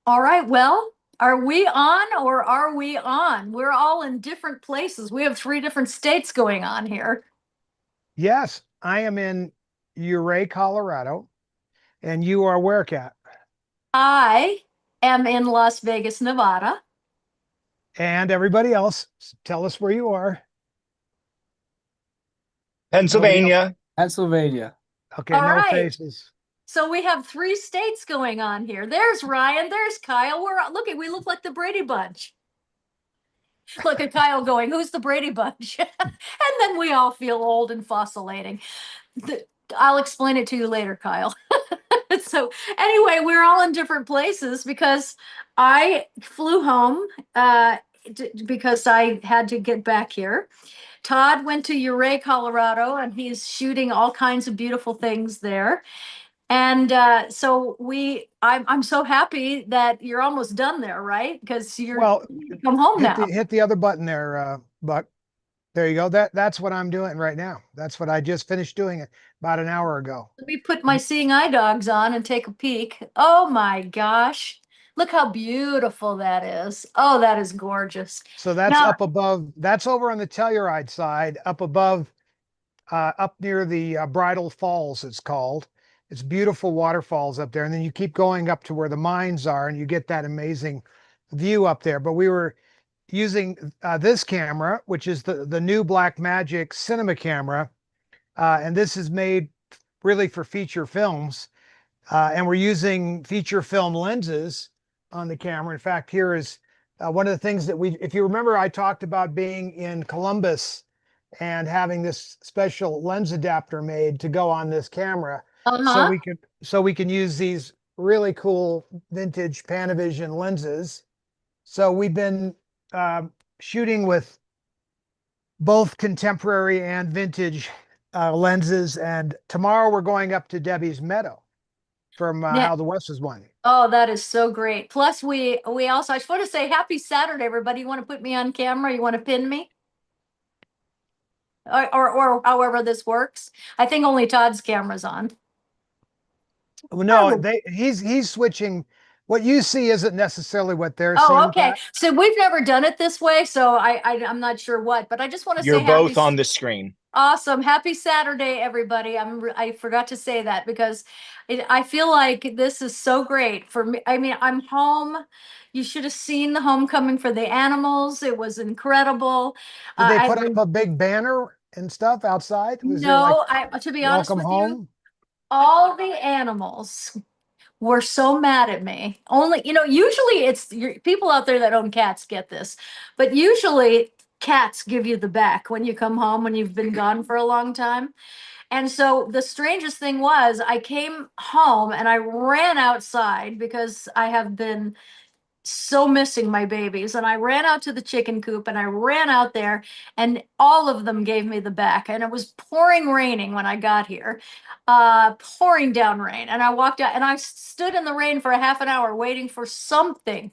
All right, well, are we on or are we on? We're all in different places. We have three different states going on here. Yes, I am in Ouray, Colorado, and you are where, Kat? I am in Las Vegas, Nevada. And everybody else, tell us where you are. Nobody else. Pennsylvania. Pennsylvania. Okay, All no right. faces. So we have three states going on here. There's Ryan, there's Kyle. We look like the Brady Bunch. Look at Kyle going, who's the Brady Bunch? And then we all feel old and fossilating. I'll explain it to you later, Kyle. So anyway, we're all in different places because I flew home because I had to get back here. Todd went to Ouray, Colorado, and he's shooting all kinds of beautiful things there. And I'm so happy that you're almost done there, right? Because Well, you come home hit now. the other button there, Buck. There you go. That's what I'm doing right now. That's what I just finished doing it about an hour ago. Let me put my seeing eye dogs on and take a peek. Oh my gosh. Look how beautiful that is. Oh, that is gorgeous. So that's Now, up above. That's over on the Telluride side, up above, up near the Bridal Falls. It's called. It's beautiful waterfalls up there, and then you keep going up to where the mines are, and you get that amazing view up there. But we were using this camera, which is the new Blackmagic cinema camera, and this is made really for feature films. And we're using feature film lenses on the camera. In fact, here is one of the things that if you remember, I talked about being in Columbus and having this special lens adapter made to go on this camera. uh-huh. So we can use these really cool vintage Panavision lenses. So we've been shooting with both contemporary and vintage lenses. And tomorrow we're going up to Debbie's Meadow from Yeah. How the West Was Won. Oh, that is so great. Plus, we also, I just want to say happy Saturday, everybody. You want to put me on camera? You want to pin me? Or however this works. I think only Todd's camera's on. Well, no, Oh. he's switching. What you see isn't necessarily what they're seeing. Oh, okay. So we've never done it this way, so I'm not sure what, but I just want to You're say happy. both on the screen. Awesome. Happy Saturday, everybody. I forgot to say that because I feel like this is so great for me. I mean, I'm home. You should have seen the homecoming for the animals. It was incredible. Did they I put up a big banner and stuff outside? Was there like no, to be honest welcome with you, home? all the animals were so mad at me. Only, usually people out there that own cats get this, but usually cats give you the back when you come home when you've been gone for a long time. And so the strangest thing was I came home and I ran outside because I have been so missing my babies. And I ran out to the chicken coop and I ran out there and all of them gave me the back. And it was pouring raining when I got here, pouring down rain. And I walked out and I stood in the rain for a half an hour waiting for something.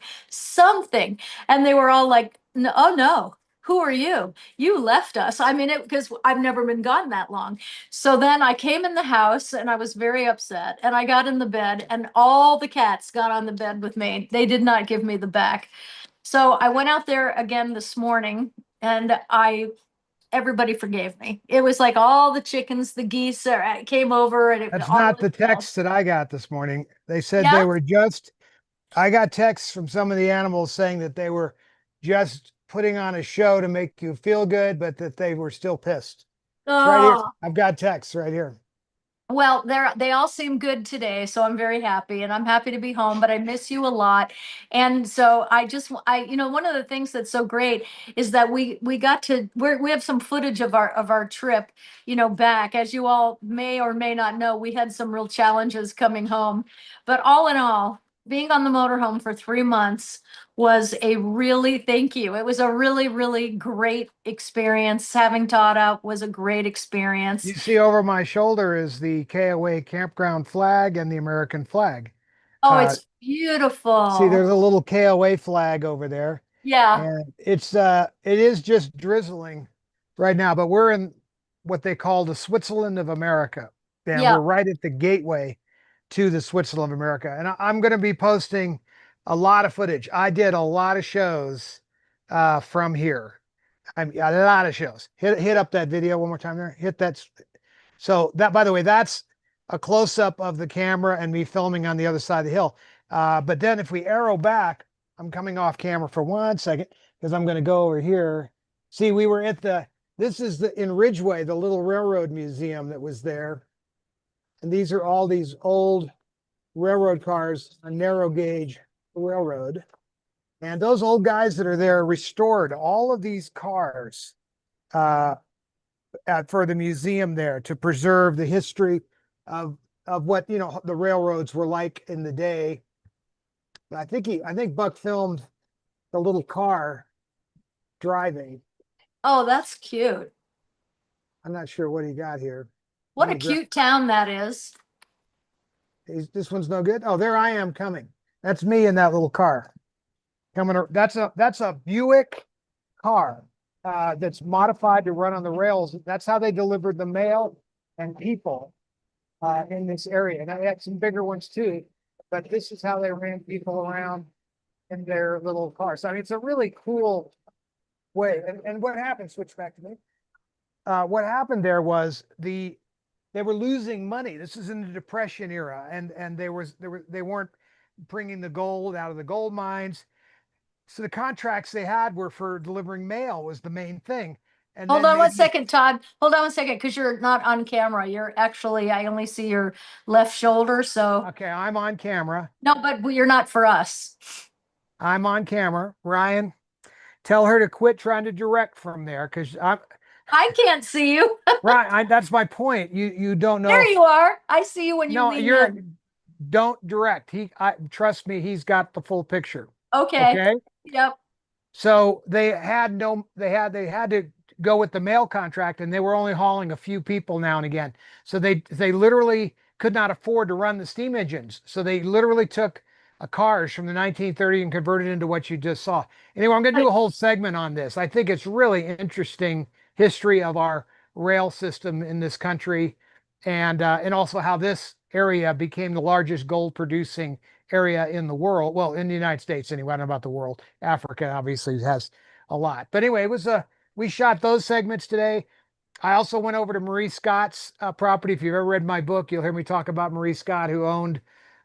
And they were all like, no, oh no. Who are you? You left us. I mean, because I've never been gone that long. So then I came in the house and I was very upset. And I got in the bed and all the cats got on the bed with me. They did not give me the back. So I went out there again this morning and everybody forgave me. It was like all the chickens, the geese came over and That's all not of the it fell. text that I got this morning. They said Yeah. they were just, I got texts from some of the animals saying that they were just putting on a show to make you feel good, but that they were still pissed. It's right here. Oh. I've got texts right here. Well, they all seem good today, so I'm very happy and I'm happy to be home, but I miss you a lot. And so one of the things that's so great is that we got to we have some footage of our trip, back. As you all may or may not know, we had some real challenges coming home. But all in all, being on the motorhome for 3 months was a really, thank you. It was a really, really great experience. Having Todd out was a great experience. You see over my shoulder is the KOA campground flag and the American flag. Oh, Uh, it's beautiful. See, there's a little KOA flag over there. Yeah. And it is just drizzling right now, but we're in what they call the Switzerland of America. And Yeah. we're right at the gateway to the Switzerland of America. And I'm going to be posting a lot of footage. I did a lot of shows from here. I mean, a lot of shows. Hit up that video one more time there. Hit that. So that, by the way, that's a close up of the camera and me filming on the other side of the hill. But then if we arrow back, I'm coming off camera for 1 second because I'm going to go over here. See, we were at this is in Ridgeway, the little railroad museum that was there. And these are all these old railroad cars, a narrow gauge railroad. And those old guys that are there restored all of these cars for the museum there to preserve the history of what the railroads were like in the day. I think Buck filmed the little car driving. Oh, that's cute. I'm not sure what he got here. What a cute town that is. This one's no good. Oh, there I am coming. That's me in that little car. That's a Buick car that's modified to run on the rails. That's how they delivered the mail and people in this area. And I had some bigger ones too, but this is how they ran people around in their little cars. So, I mean, it's a really cool way. And what happened? Switch back to me. What happened there was they were losing money. This is in the Depression era, and they weren't bringing the gold out of the gold mines. So the contracts they had were for delivering mail was the main thing. And Hold then on one maybe, second, Todd. Hold on one second, because you're not on camera. You're actually, I only see your left shoulder, so okay, I'm on camera. no, but you're not for us. I'm on camera. Ryan, tell her to quit trying to direct from there because I can't see you. right. That's my point. You don't know. There you are. I see you when you No, lean you're in. don't direct. Trust me, he's got the full picture. Okay. Okay. Yep. So they had to go with the mail contract, and they were only hauling a few people now and again. So they literally could not afford to run the steam engines. So they literally took cars from the 1930s and converted into what you just saw. Anyway, I'm going to do a whole segment on this. I think it's really interesting history of our rail system in this country, and also how this area became the largest gold producing area in the world. Well, in the United States anyway. I don't know about the world. Africa obviously has a lot. But anyway, we shot those segments today. I also went over to Marie Scott's property. If you've ever read my book, you'll hear me talk about Marie Scott, who owned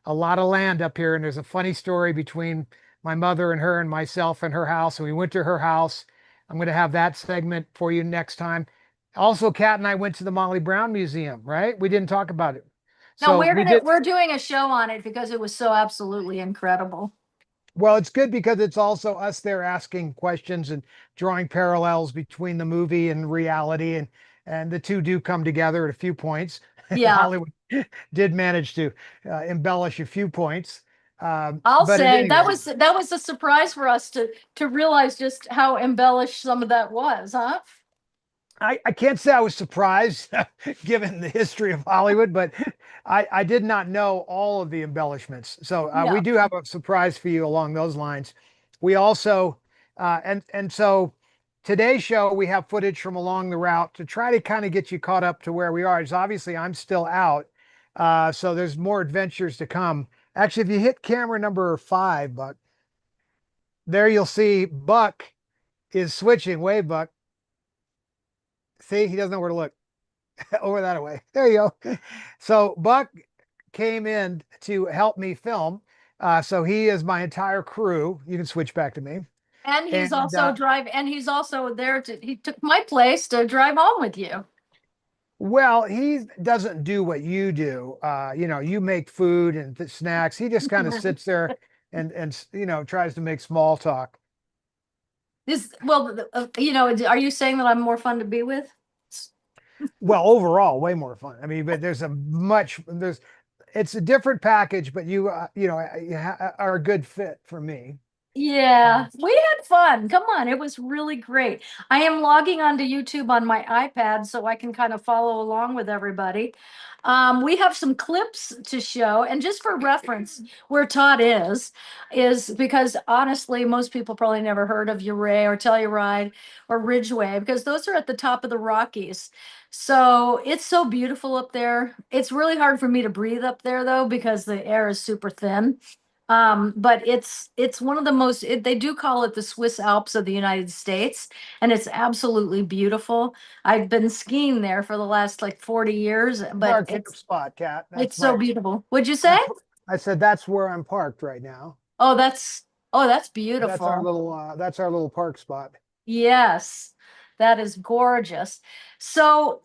a lot of land up here. And there's a funny story between my mother and her and myself and her house. And we went to her house. I'm going to have that segment for you next time. Also, Kat and I went to the Molly Brown Museum, right? We didn't talk about it. No, So we're doing a show on it because it was so absolutely incredible. well, it's good because it's also us there asking questions and drawing parallels between the movie and reality, and the two do come together at a few points. Yeah. Hollywood did manage to embellish a few points. I'll But say anyway, that was a surprise for us to realize just how embellished some of that was, huh? I can't say I was surprised given the history of Hollywood, but I did not know all of the embellishments. So Yeah. we do have a surprise for you along those lines. We also, and so today's show, we have footage from along the route to try to kind of get you caught up to where we are. Because obviously I'm still out. So there's more adventures to come. Actually, if you hit camera number 5, Buck, there you'll see Buck is switching. Wave, Buck. See, he doesn't know where to look. Over that way. There you go. So Buck came in to help me film. So he is my entire crew. You can switch back to me. And he's also there he took my place to drive home with you. Well, he doesn't do what you do. You make food and snacks. He just kind of sits there and tries to make small talk. Are you saying that I'm more fun to be with? Well, overall, way more fun. I mean, but it's a different package, but you are a good fit for me. Yeah, we had fun. Come on, it was really great. I am logging onto YouTube on my iPad so I can kind of follow along with everybody. We have some clips to show, and just for reference, where Todd is because honestly, most people probably never heard of Uray or Telluride or Ridgeway because those are at the top of the Rockies. So it's so beautiful up there. It's really hard for me to breathe up there though because the air is super thin. But it's one of the most, they do call it the Swiss Alps of the United States, and it's absolutely beautiful. I've been skiing there for the last like 40 years, It's but our camp spot, Cat. it's That's so right. beautiful. Would you say? I said that's where I'm parked right now. Oh, that's beautiful. That's our little park spot. Yes, that is gorgeous. So,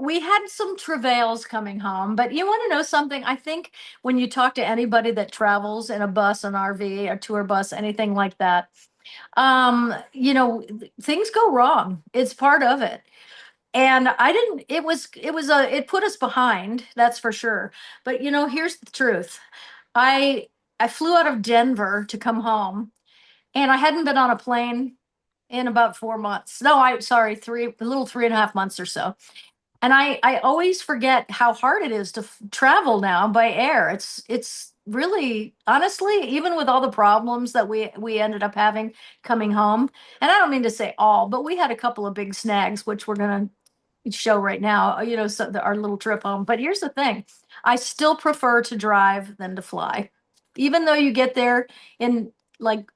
we had some travails coming home, but you want to know something? I think when you talk to anybody that travels in a bus, an RV, a tour bus, anything like that, things go wrong. It's part of it. And I didn't, it put us behind, that's for sure. But here's the truth. I I flew out of Denver to come home, and I hadn't been on a plane in about 4 months. No, sorry, a little 3.5 months or so. And I always forget how hard it is to travel now by air. It's really, honestly, even with all the problems that we ended up having coming home, and I don't mean to say all, but we had a couple of big snags, which we're gonna show right now, so our little trip home. But here's the thing, I still prefer to drive than to fly. Even though you get there in like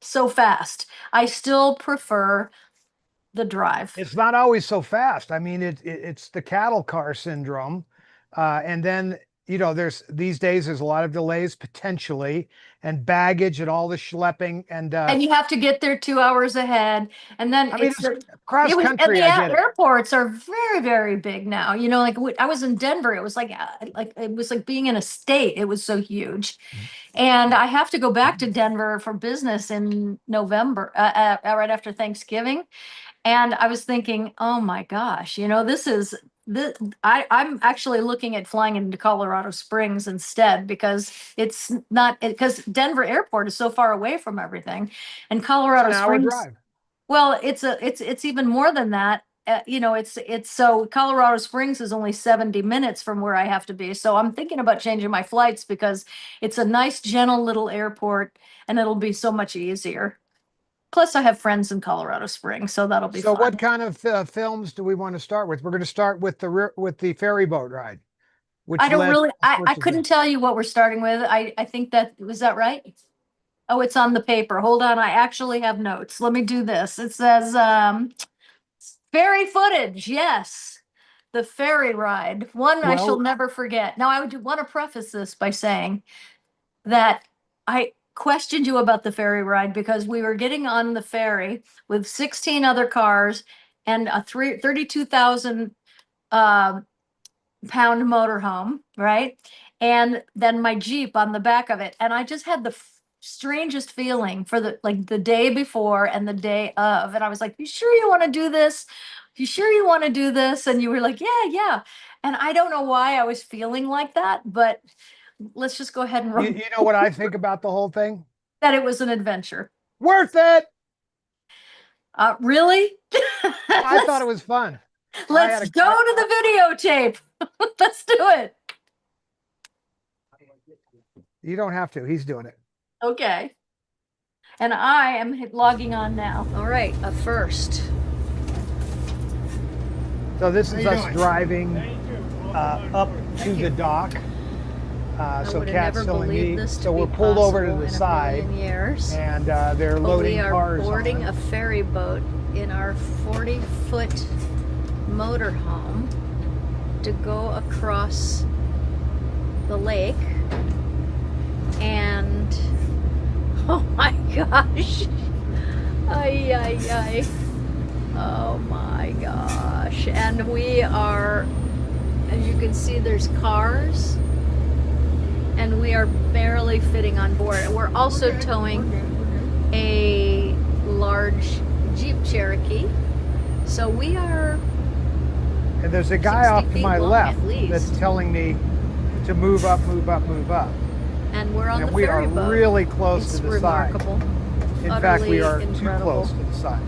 so fast, I still prefer the drive. It's not always so fast. I mean, it's the cattle car syndrome. And then, there's these days, there's a lot of delays potentially, and baggage and all the schlepping. And And you have to get there 2 hours ahead. And then I mean, it's cross and country, the I get it. airports are very, very big now. Like I was in Denver, it was like it was like being in a state. It was so huge. And I have to go back to Denver for business in November, right after Thanksgiving. And I was thinking, oh my gosh, this is this. I'm actually looking at flying into Colorado Springs instead, because it's not, because Denver Airport is so far away from everything, and It's Colorado an hour Springs. drive. Well, it's even more than that. It's so Colorado Springs is only 70 minutes from where I have to be. So I'm thinking about changing my flights, because it's a nice, gentle little airport, and it'll be so much easier. Plus, I have friends in Colorado Springs, so that'll be So fun. what kind of films do we want to start with? We're going to start with the ferry boat ride, I which don't led really, all I sorts of couldn't things. tell you what we're starting with. I think that, was that right? Oh, it's on the paper. Hold on. I actually have notes. Let me do this. It says, ferry footage. Yes. The ferry ride. One I shall Well, never forget. Now, I would want to preface this by saying that I questioned you about the ferry ride, because we were getting on the ferry with 16 other cars and a 32,000 uh, pound motorhome, right? And then my Jeep on the back of it. And I just had the strangest feeling for the day before and the day of. And I was like, you sure you want to do this? You sure you want to do this? And you were like, yeah, yeah. And I don't know why I was feeling like that, but let's just go ahead and you, roll you know what I think about the whole thing? that it was an adventure. Worth it. Really? I thought let's it was fun. let's go to the videotape. Let's do it. You don't have to. He's doing it. Okay. And I am logging on now. All right, first. So this is How you us doing? driving up to the dock. So would have Kat's never telling believed me. this to So we're be pulled over to possible the in a side, million years. and they're But loading we are cars boarding on. a ferry boat in our 40-foot motorhome to go across the lake. And oh my gosh. Ay, ay, ay. Oh my gosh. And we are, as you can see, there's cars, and we are barely fitting on board. We're also towing a large Jeep Cherokee. So we are, And there's a guy 60 off to feet my long left at least. that's telling me to move up, move up, move up. and we're on And the we ferry are boat. really close It's to the remarkable. side. In fact, we Utterly are incredible. too close to the side.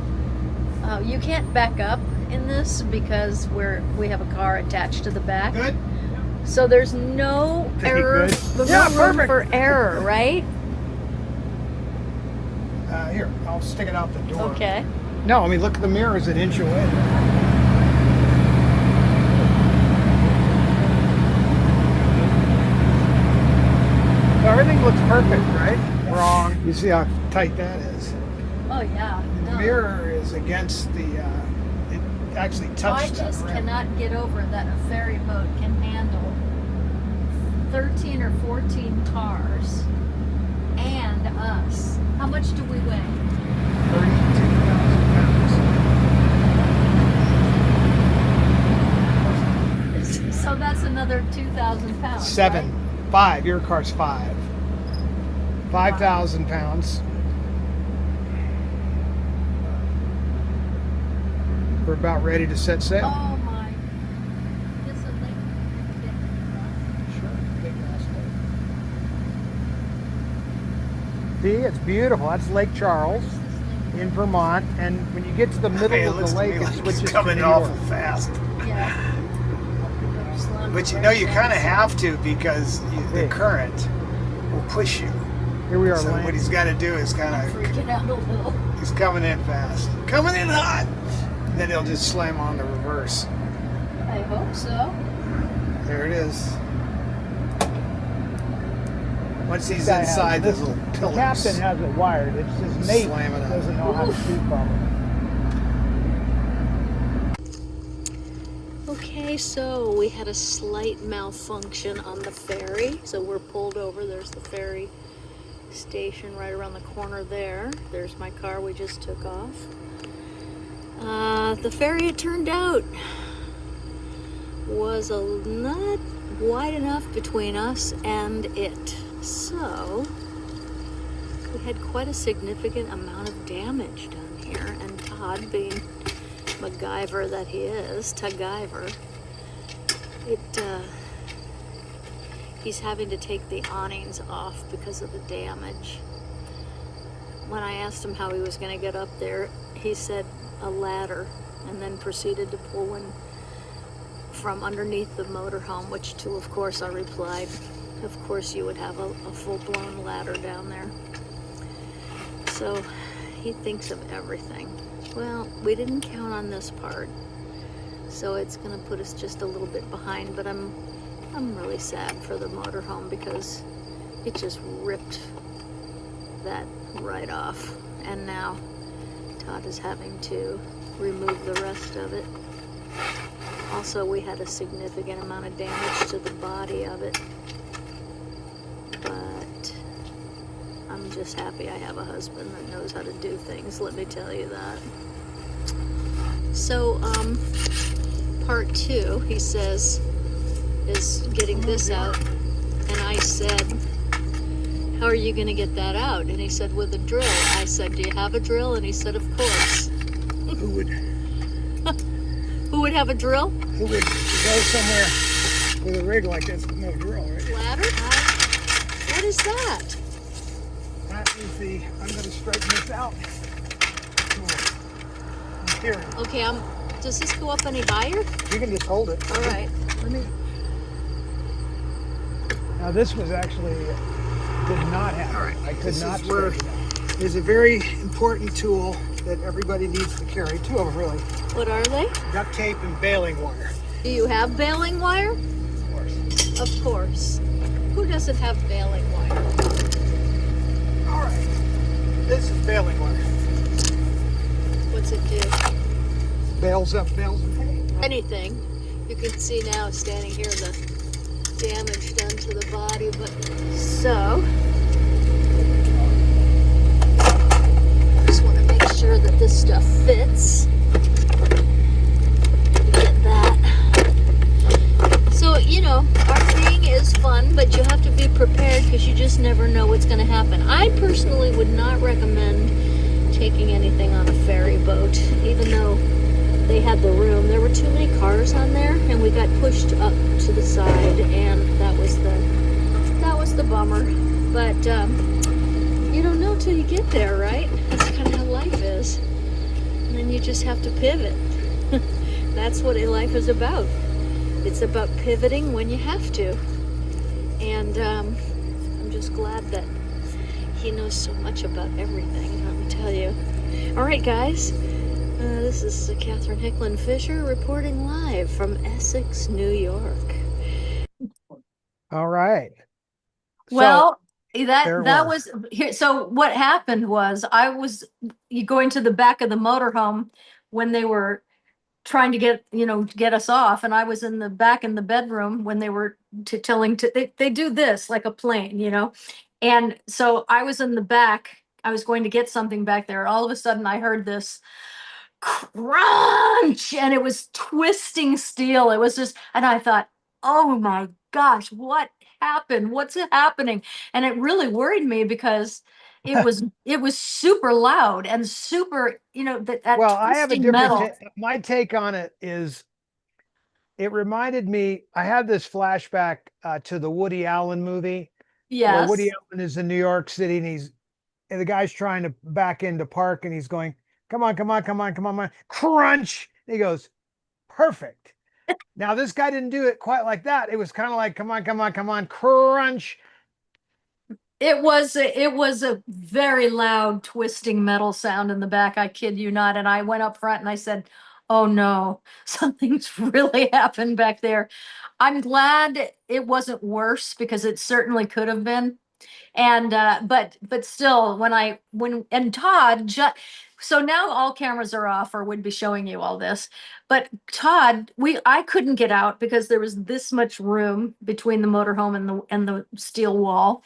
You can't back up in this because we have a car attached to the back. Good? So there's no error, Good. there's Yeah, no room perfect. for error, right? Here, I'll stick it out the door. Okay. No, I mean, look at the mirrors an inch away. All everything looks perfect, right? Wrong. You see how tight that is? Oh, yeah. The No. mirror is against the, it actually I touched that just rim. cannot get over that a ferry boat can handle 13 or 14 cars and us. How much do we weigh? 32,000 pounds. So that's another 2,000 pounds. Seven. right? 5. Your car's 5. 5,000 pounds. We're about ready to set sail. Oh my. It's a lake. Sure. Big ass lake. See, it's beautiful. That's Lake Charles in Vermont. And when you get to the middle Hey, of the lake, it switches to coming New awful York. fast. Yeah. But you know you kind of have to because the current will push you. Here we are So what landing. he's got to do is kind of, Freaking out a little. he's coming in fast. Coming in hot. And then he'll just slam on the reverse. I hope so. There it is. Once he's Guy has- inside those this- little The pillars. captain has it wired. It's his mate Slam it up. doesn't know how to shoot properly. Okay, so we had a slight malfunction on the ferry. So we're pulled over. There's the ferry station right around the corner there. There's my car we just took off. The ferry, it turned out, was not wide enough between us and it. So we had quite a significant amount of damage done here. And Todd, being MacGyver that he is, Tuggyver, he's having to take the awnings off because of the damage. When I asked him how he was going to get up there, he said a ladder, and then proceeded to pull one from underneath the motorhome, which to, of course, I replied, of course you would have a full-blown ladder down there. So he thinks of everything. Well, we didn't count on this part, so it's gonna put us just a little bit behind, but I'm really sad for the motorhome because it just ripped that right off, and now Todd is having to remove the rest of it. Also, we had a significant amount of damage to the body of it, but I'm just happy I have a husband that knows how to do things, let me tell you that. So, part 2, he says, is getting this out, and I said, how are you going to get that out? And he said, with a drill. I said, do you have a drill? And he said, of course. Who would Who would have a drill? go somewhere with a rig like this with no drill, right? Ladder? What is that? That is the, I'm going to straighten this out. Here, Okay, does this go up any higher? you can just hold it. All right. Let me. Now this was actually did not happen. All right, I could this not is where straighten it out. there's a very important tool that everybody needs to carry. 2 of them, really. What are they? Duct tape and baling wire. Do you have baling wire? Of course. Of course. Who doesn't have baling wire? All right. This is baling wire. What's it do? Bales up bales of hay. Anything. You can see now, standing here, the damage done to the body, but so just want to make sure that this stuff fits. Get that. So, you know, RVing is fun, but you have to be prepared because you just never know what's going to happen. I personally would not recommend taking anything on a ferry boat, even though they had the room. There were too many cars on there, and we got pushed up to the side, and that was the bummer. But you don't know till you get there, right? That's kind of how life is. And then you just have to pivot. That's what life is about. It's about pivoting when you have to. And I'm just glad that he knows so much about everything, let me tell you. All right, guys. This is Catherine Hickland Fisher reporting live from Essex, New York. All right. So, Well, There it That was. was here. So what happened was I was going to the back of the motorhome when they were trying to get us off, and I was in the back in the bedroom when they were they do this like a plane, and so I was in the back. I was going to get something back there. All of a sudden, I heard this crunch, and it was twisting steel. It was just, and I thought, oh my gosh, what happened? What's happening? And it really worried me because it was super loud and super, that Well, I have a twisting different metal. my take on it is it reminded me, I had this flashback to the Woody Allen movie where Woody Yes. Allen is in New York City and the guy's trying to back into park and he's going, come on, come on, come on, come on, come on. Crunch. And he goes, perfect. Now this guy didn't do it quite like that. It was kind of like, come on, come on, come on, crunch. It was a very loud twisting metal sound in the back. I kid you not. And I went up front and I said, "Oh no, something's really happened back there." I'm glad it wasn't worse because it certainly could have been. And but still, when Todd so now all cameras are off or would be showing you all this. But Todd, I couldn't get out because there was this much room between the motorhome and the steel wall.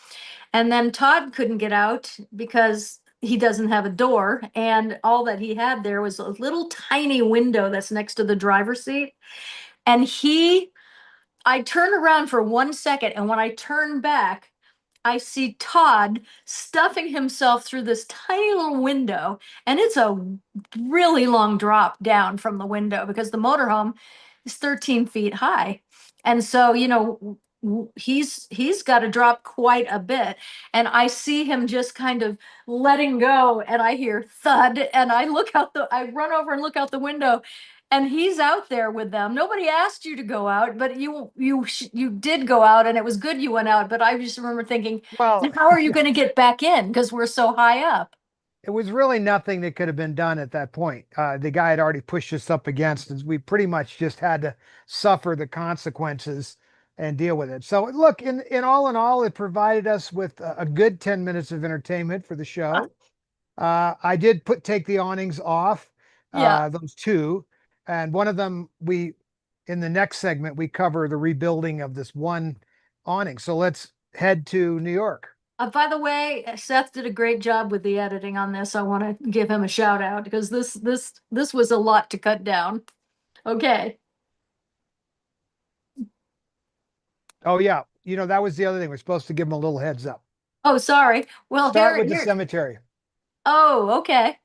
And then Todd couldn't get out because he doesn't have a door. And all that he had there was a little tiny window that's next to the driver's seat. And I turned around for 1 second. And when I turned back, I see Todd stuffing himself through this tiny little window. And it's a really long drop down from the window because the motorhome is 13 feet high. And so, he's got to drop quite a bit. And I see him just kind of letting go, and I hear thud, and I run over and look out the window, and he's out there with them. Nobody asked you to go out, but you did go out, and it was good you went out. But I just remember thinking, Well, how are you going to get back in? Because we're so high up. it was really nothing that could have been done at that point. The guy had already pushed us up against us. We pretty much just had to suffer the consequences and deal with it. So look, in all, it provided us with a good 10 minutes of entertainment for the show. I did take the awnings off, Yeah. those two, and one of them in the next segment, we cover the rebuilding of this one awning. So let's head to New York. By the way, Seth did a great job with the editing on this. I want to give him a shout out because this was a lot to cut down. Okay. Oh yeah. That was the other thing. We're supposed to give them a little heads up. Oh, sorry. Well, Start with the here. cemetery. Oh, okay.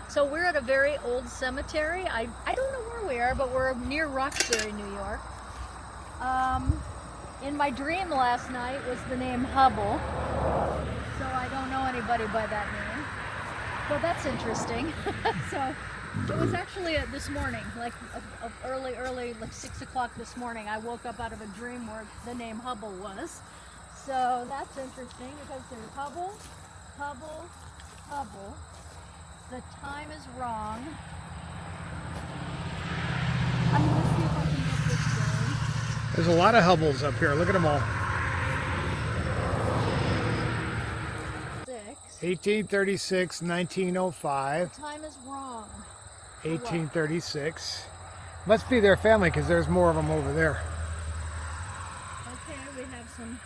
So we're at a very old cemetery. I don't know where we are, but we're near Roxbury, New York. In my dream last night was the name Hubble. So I don't know anybody by that name. So that's interesting. So it was actually this morning, like early, like 6 o'clock this morning. I woke up out of a dream where the name Hubble was. So that's interesting because there's Hubble, Hubble, Hubble. The time is wrong. I'm gonna see if I can get this going. There's a lot of Hubbles up here. Look at them all. 1836, 1905. The time is wrong. 1836. Must be their family because there's more of them over there. Okay, we have some.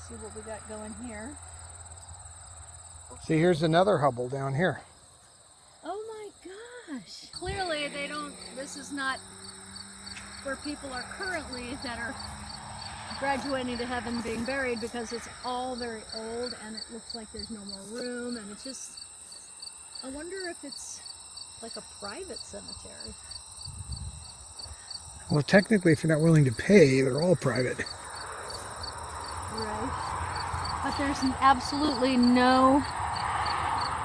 See what we got going here. See, here's another Hubble down here. Oh my gosh. Clearly this is not where people are currently that are graduating to heaven being buried because it's all very old and it looks like there's no more room and it's just, I wonder if it's like a private cemetery. Well, technically, if you're not willing to pay, they're all private. Right. But there's absolutely no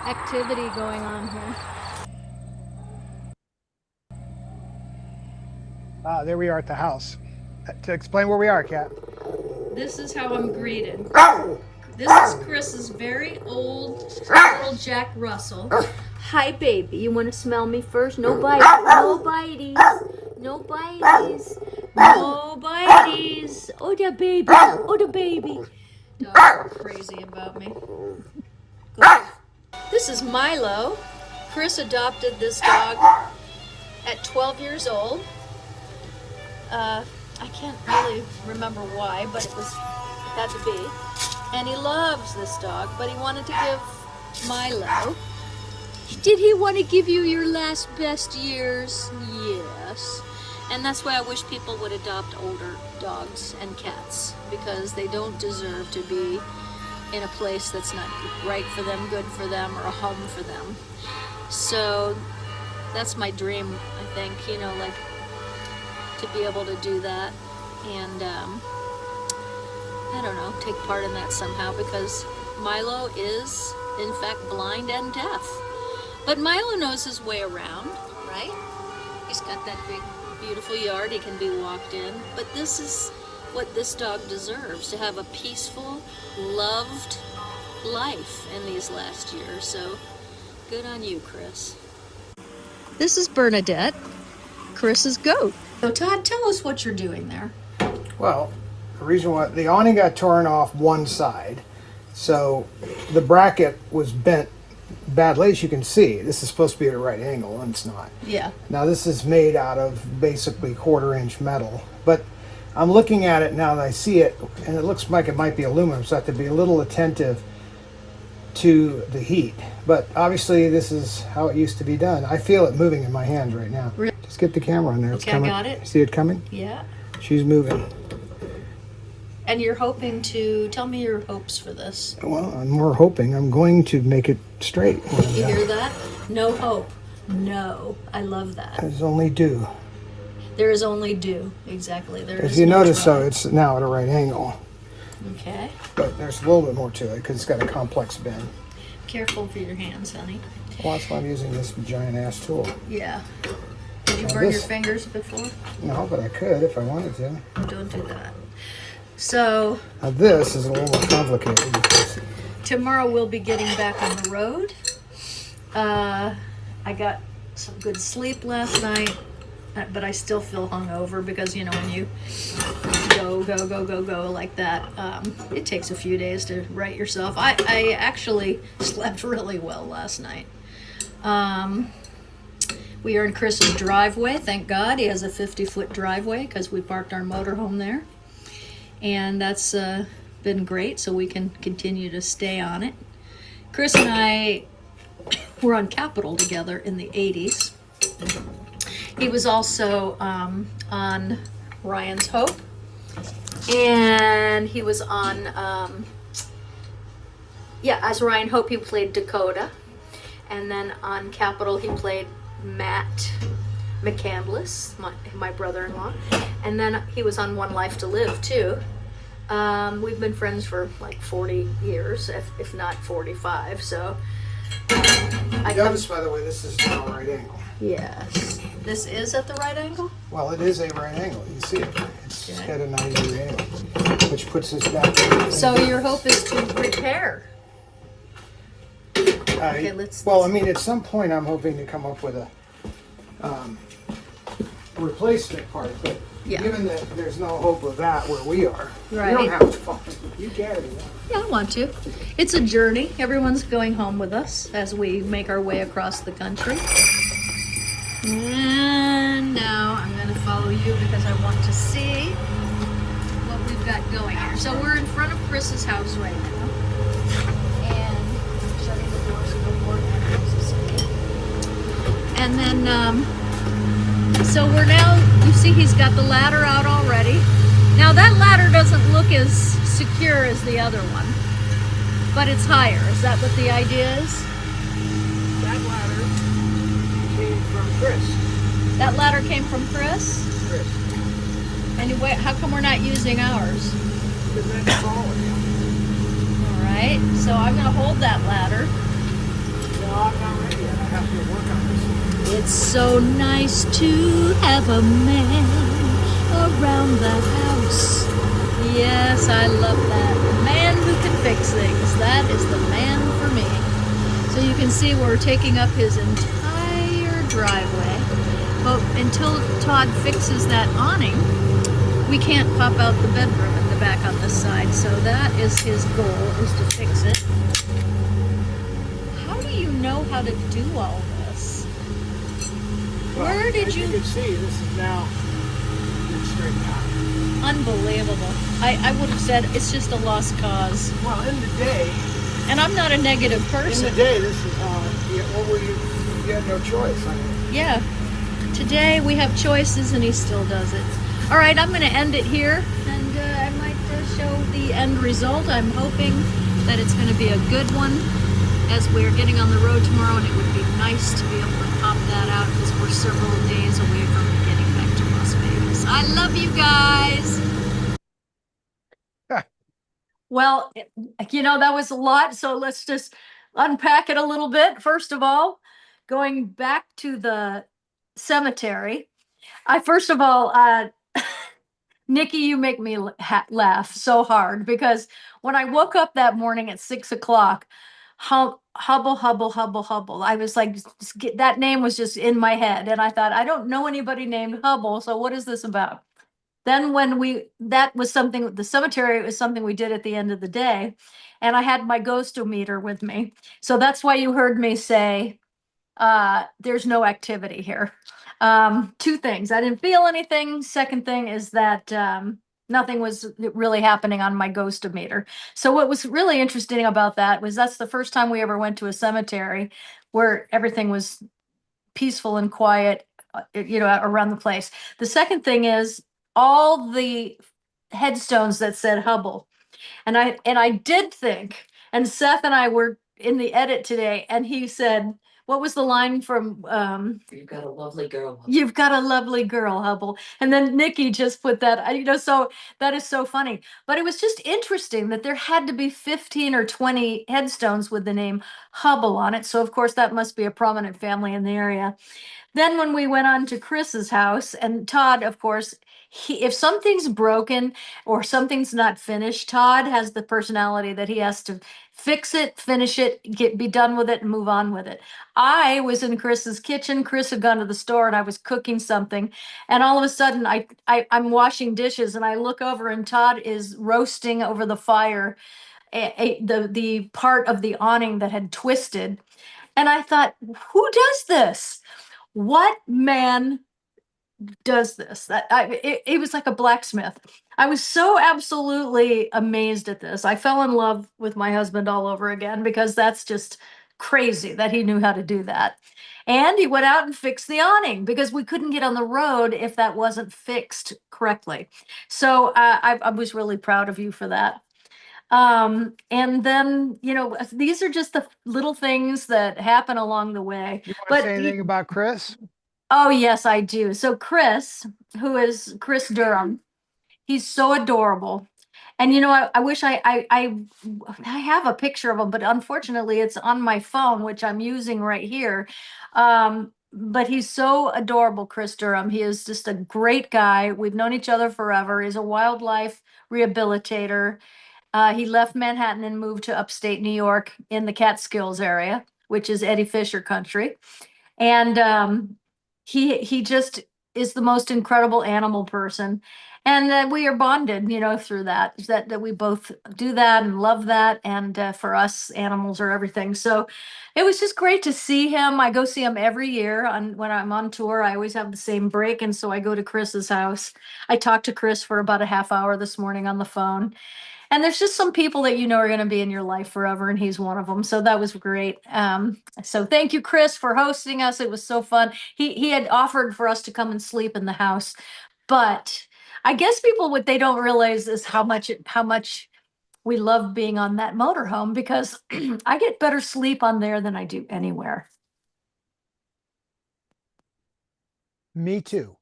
activity going on here. There we are at the house. To explain where we are, Kat. This is how I'm greeted. This is Chris's very old Jack Russell. Hi, baby. You want to smell me first? No bites. No bites. No bites. No bites. Oh, the baby. Oh, the baby. Dogs are crazy about me. Go. This is Milo. Chris adopted this dog at 12 years old. I can't really remember why, but it had to be. And he loves this dog, but he wanted to give Milo. Did he want to give you your last best years? Yes. And that's why I wish people would adopt older dogs and cats, because they don't deserve to be in a place that's not right for them, good for them, or a home for them. So that's my dream, I think, you know, like to be able to do that and I don't know, take part in that somehow, because Milo is in fact blind and deaf. But Milo knows his way around, right? He's got that big, beautiful yard he can be walked in. But this is what this dog deserves, to have a peaceful, loved life in these last years. So good on you, Chris. This is Bernadette, Chris's goat. So Todd, tell us what you're doing there. Well, the reason why the awning got torn off one side, so the bracket was bent badly, as you can see. This is supposed to be at a right angle, and it's not. Yeah. Now this is made out of basically 1/4-inch metal, but I'm looking at it now that I see it, and it looks like it might be aluminum, so I have to be a little attentive to the heat. But obviously this is how it used to be done. I feel it moving in my hands right now. Really? Just get the camera on there. It's Okay, I coming. got it. See it coming? Yeah. She's moving. And you're hoping to, tell me your hopes for this. Well, I'm more hoping I'm going to make it straight. when I'm You done. hear that? No hope. No. I love that. There's only due. There is only due. Exactly. There If is you no notice, try. though, it's now at a right angle. Okay. But there's a little bit more to it because it's got a complex bend. Careful for your hands, honey. Well, that's why I'm using this giant ass tool. Yeah. Did you Now burn your this- fingers before? No, but I could if I wanted to. Don't do that. So Now this is a little more complicated because tomorrow we'll be getting back on the road. I got some good sleep last night, but I still feel hungover because, you know, when you go like that, it takes a few days to right yourself. I actually slept really well last night. We are in Chris's driveway, thank God. He has a 50-foot driveway because we parked our motorhome there. And that's been great, so we can continue to stay on it. Chris and I were on Capitol together in the 80s. He was also on Ryan's Hope. And he was on, as Ryan Hope, he played Dakota. And then on Capitol, he played Matt McCandless, my brother-in-law. And then he was on One Life to Live, too. We've been friends for like 40 years, if not 45, so... notice, by the way, this is now a right angle. Yes. This is at the right angle? Well, it is a right angle. You can see it. It's Okay. at a 90-degree angle, which puts us back. So your hope is to repair. Okay, Well, I mean, at some point, I'm hoping to come up with a replacement part, but Yeah. given that there's no hope of that where we are, Right. you don't have to find it. You can if you want. Yeah, I want to. It's a journey. Everyone's going home with us as we make our way across the country. And now I'm going to follow you because I want to see what we've got going here. So we're in front of Chris's house right now. And I'm shutting the door so no more animals escape. And then, so we're now, you see he's got the ladder out already. Now that ladder doesn't look as secure as the other one, but it's higher. Is that what the idea is? That ladder came from Chris. That ladder came from Chris? Anyway, how come we're not using ours? Because that's solid. All right, so I'm gonna hold that ladder. No, I'm not ready yet. I have to work on this. It's so nice to have a man around the house. Yes, I love that. A man who can fix things. That is the man for me. So you can see we're taking up his entire driveway. But until Todd fixes that awning, we can't pop out the bedroom in the back on this side. So that is his goal, is to fix it. How do you know how to do all this? Well, Where did as you can see, this is now straightened out. Unbelievable. I would have said it's just a lost cause. Well, in the day, And I'm not a negative person. this is what were you? You had no choice. I mean, Yeah. Today we have choices and he still does it. All right, I'm going to end it here, and I might show the end result. I'm hoping that it's going to be a good one, as we're getting on the road tomorrow, and it would be nice to be able to pop that out because we're several days away from getting back to Las Vegas. I love you guys. Well, that was a lot, so let's just unpack it a little bit. First of all, going back to the cemetery, first of all, Nikki, you make me laugh so hard, because when I woke up that morning at 6 o'clock, Hubble, Hubble, Hubble, Hubble. I was like, that name was just in my head. And I thought, I don't know anybody named Hubble. So what is this about? Then that was something, the cemetery was something we did at the end of the day. And I had my ghostometer with me. So that's why you heard me say, there's no activity here. Two things: I didn't feel anything. Second thing is that nothing was really happening on my ghostometer. So what was really interesting about that was that's the first time we ever went to a cemetery where everything was peaceful and quiet, around the place. The second thing is all the headstones that said Hubble. And I did think, and Seth and I were in the edit today, and he said, what was the line from You've got a lovely girl. You've got a lovely girl, Hubble. And then Nikki just put that, so that is so funny. But it was just interesting that there had to be 15 or 20 headstones with the name Hubble on it. So of course that must be a prominent family in the area. Then when we went on to Chris's house, and Todd, of course, if something's broken or something's not finished, Todd has the personality that he has to fix it, finish it, be done with it, and move on with it. I was in Chris's kitchen. Chris had gone to the store, and I was cooking something, and all of a sudden, I'm washing dishes, and I look over, and Todd is roasting over the fire the part of the awning that had twisted, and I thought, who does this? What man does this? It was like a blacksmith. I was so absolutely amazed at this. I fell in love with my husband all over again, because that's just crazy that he knew how to do that. And he went out and fixed the awning, because we couldn't get on the road if that wasn't fixed correctly. So I was really proud of you for that. And then, these are just the little things that happen along the way. You want to But say anything about Chris? Oh, yes, I do. So Chris, who is Chris Durham, he's so adorable. And I wish I have a picture of him, but unfortunately it's on my phone, which I'm using right here. But he's so adorable, Chris Durham. He is just a great guy. We've known each other forever. He's a wildlife rehabilitator. He left Manhattan and moved to upstate New York in the Catskills area, which is Eddie Fisher country. And he just is the most incredible animal person, and we are bonded, through that we both do that and love that, and for us, animals are everything. So it was just great to see him. I go see him every year when I'm on tour. I always have the same break, and so I go to Chris's house. I talked to Chris for about a half hour this morning on the phone. And there's just some people that are going to be in your life forever, and he's one of them. So that was great. So thank you, Chris, for hosting us. It was so fun. He had offered for us to come and sleep in the house, but I guess what they don't realize is how much we love being on that motorhome, because I get better sleep on there than I do anywhere. Me too.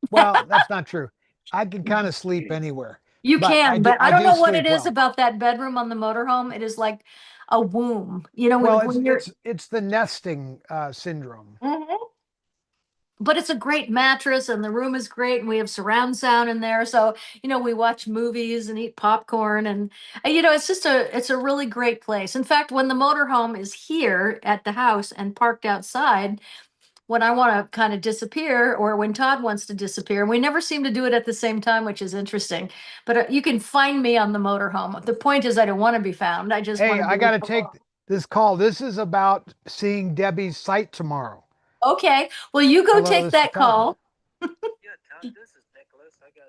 Well, that's not true. I can kind of sleep anywhere. You But can, but I don't do know what sleep it is well. about that bedroom on the motorhome. It is like a womb, Well, when you're. it's the nesting syndrome. Mhm. But it's a great mattress, and the room is great, and we have surround sound in there. So, we watch movies and eat popcorn, and it's a really great place. In fact, when the motorhome is here at the house and parked outside, when I want to kind of disappear or when Todd wants to disappear. And we never seem to do it at the same time, which is interesting. But you can find me on the motorhome. The point is, I don't want to be found. I just Hey, want to I be got to left take alone. this call. This is about seeing Debbie's site tomorrow. Okay. Well, you go Hello, take this is that Todd. call. Yeah, Todd, this is Nicholas. I got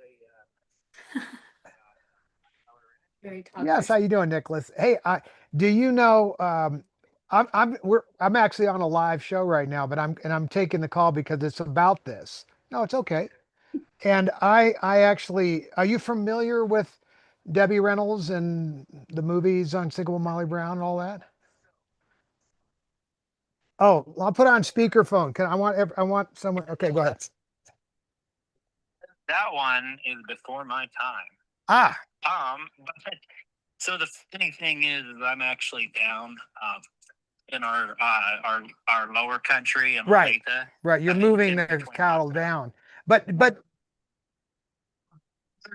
Very Todd Yes, how Fisher. you doing, Nicholas? Hey, do you know I'm actually on a live show right now, but I'm taking the call because it's about this. No, it's okay. And I actually, are you familiar with Debbie Reynolds and the movies on Single Molly Brown and all that? Oh, I'll put on speakerphone. I want someone. Okay, go ahead. that one is before my time. Ah, But so the funny thing is I'm actually down in our lower country in right, Olathe. right. You're in moving the between cattle us. down, but We're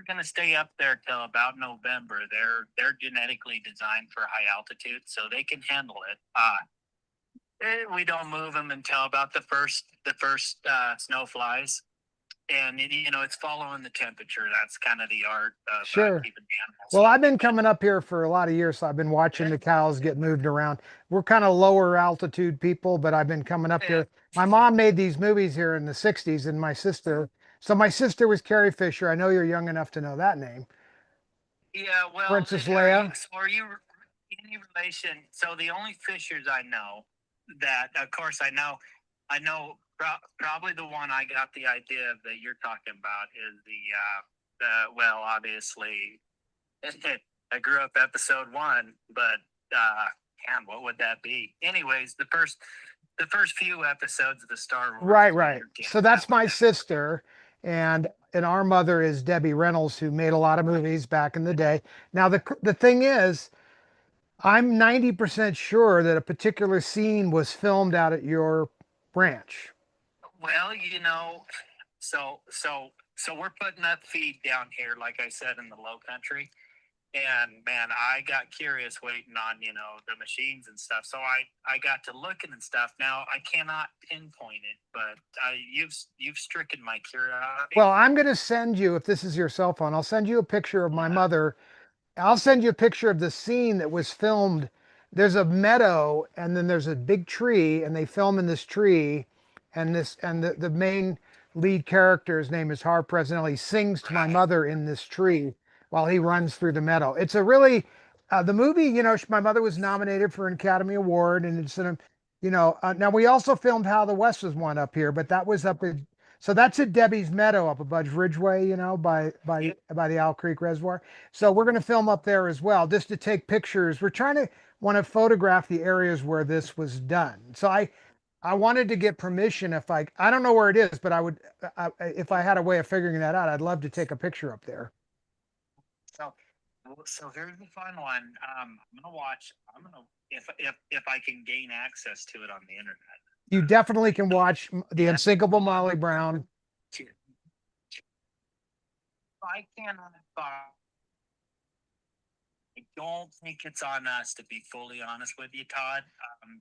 gonna stay up there till about November. They're genetically designed for high altitude, so they can handle it. We don't move them until about the first snow flies, and it's following the temperature. That's kind of the art of sure. keeping the animals. Well, I've been healthy. But coming up here for a lot of years, so I've been watching the cows get moved around. We're kind of lower altitude people, but I've been coming up Yeah. here. My mom made these movies here in the 60s, and my sister was Carrie Fisher. I know you're young enough to know that name. Yeah, well, Princess are you, Leia. so are you any relation? So the only Fishers I know that, of course, I know probably the one I got the idea of that you're talking about is the well, obviously, I grew up episode 1, but man, what would that be? Anyways, the first few episodes of the Star Wars. Right, right. So that's my sister, and our mother is Debbie Reynolds, who made a lot of movies back in the day. Now the thing is, I'm 90% sure that a particular scene was filmed out at your ranch. Well, so we're putting up feed down here, like I said, in the low country. And man, I got curious waiting on, the machines and stuff. So I got to looking and stuff. Now I cannot pinpoint it, but you've stricken my curiosity. Well, I'm going to send you, if this is your cell phone, I'll send you a picture of my mother. I'll send you a picture of the scene that was filmed. There's a meadow and then there's a big tree, and they film in this tree, and the main lead character's name is Harv Presnell. He sings to my mother in this tree while he runs through the meadow. It's a really the movie, my mother was nominated for an Academy Award, and it's now we also filmed How the West Was Won up here, but that was up in, so that's at Debbie's Meadow up above Ridgeway, by the Owl Creek Reservoir. So we're going to film up there as well, just to take pictures. We're trying to want to photograph the areas where this was done. So I wanted to get permission if I don't know where it is, but if I had a way of figuring that out, I'd love to take a picture up there. So here's the fun one. I'm gonna watch. I'm gonna if I can gain access to it on the internet. You definitely can watch the Unsinkable Molly Brown. I cannot. I don't think it's on us, to be fully honest with you, Todd.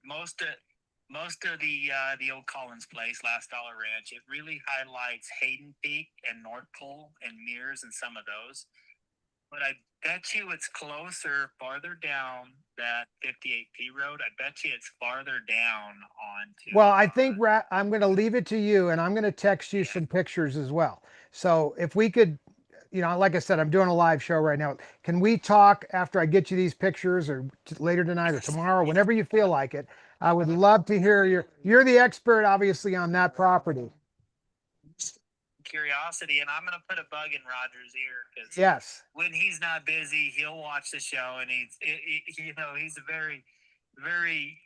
Most of the old Collins Place, Last Dollar Ranch, it really highlights Hayden Peak and North Pole and Mears and some of those. But I bet you it's farther down that 58P road. I bet you it's farther down onto. Well, I think I'm going to leave it to you, and I'm going to text you some pictures as well. So if we could, like I said, I'm doing a live show right now. Can we talk after I get you these pictures, or later tonight or tomorrow, whenever you feel like it? I would love to hear you're the expert, obviously, on that property. Curiosity, and I'm gonna put a bug in Roger's ear, because yes, when he's not busy, he'll watch the show, and he's a very, very,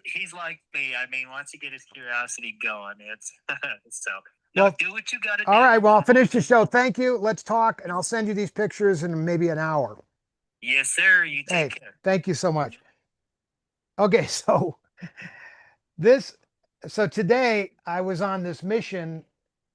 he's like me. I mean, once you get his curiosity going, it's so. Now, do what you got to do. All right, well, I'll finish the show. Thank you. Let's talk, and I'll send you these pictures in maybe an hour. Yes, sir. You take care. Thank you so much. Okay, so today I was on this mission.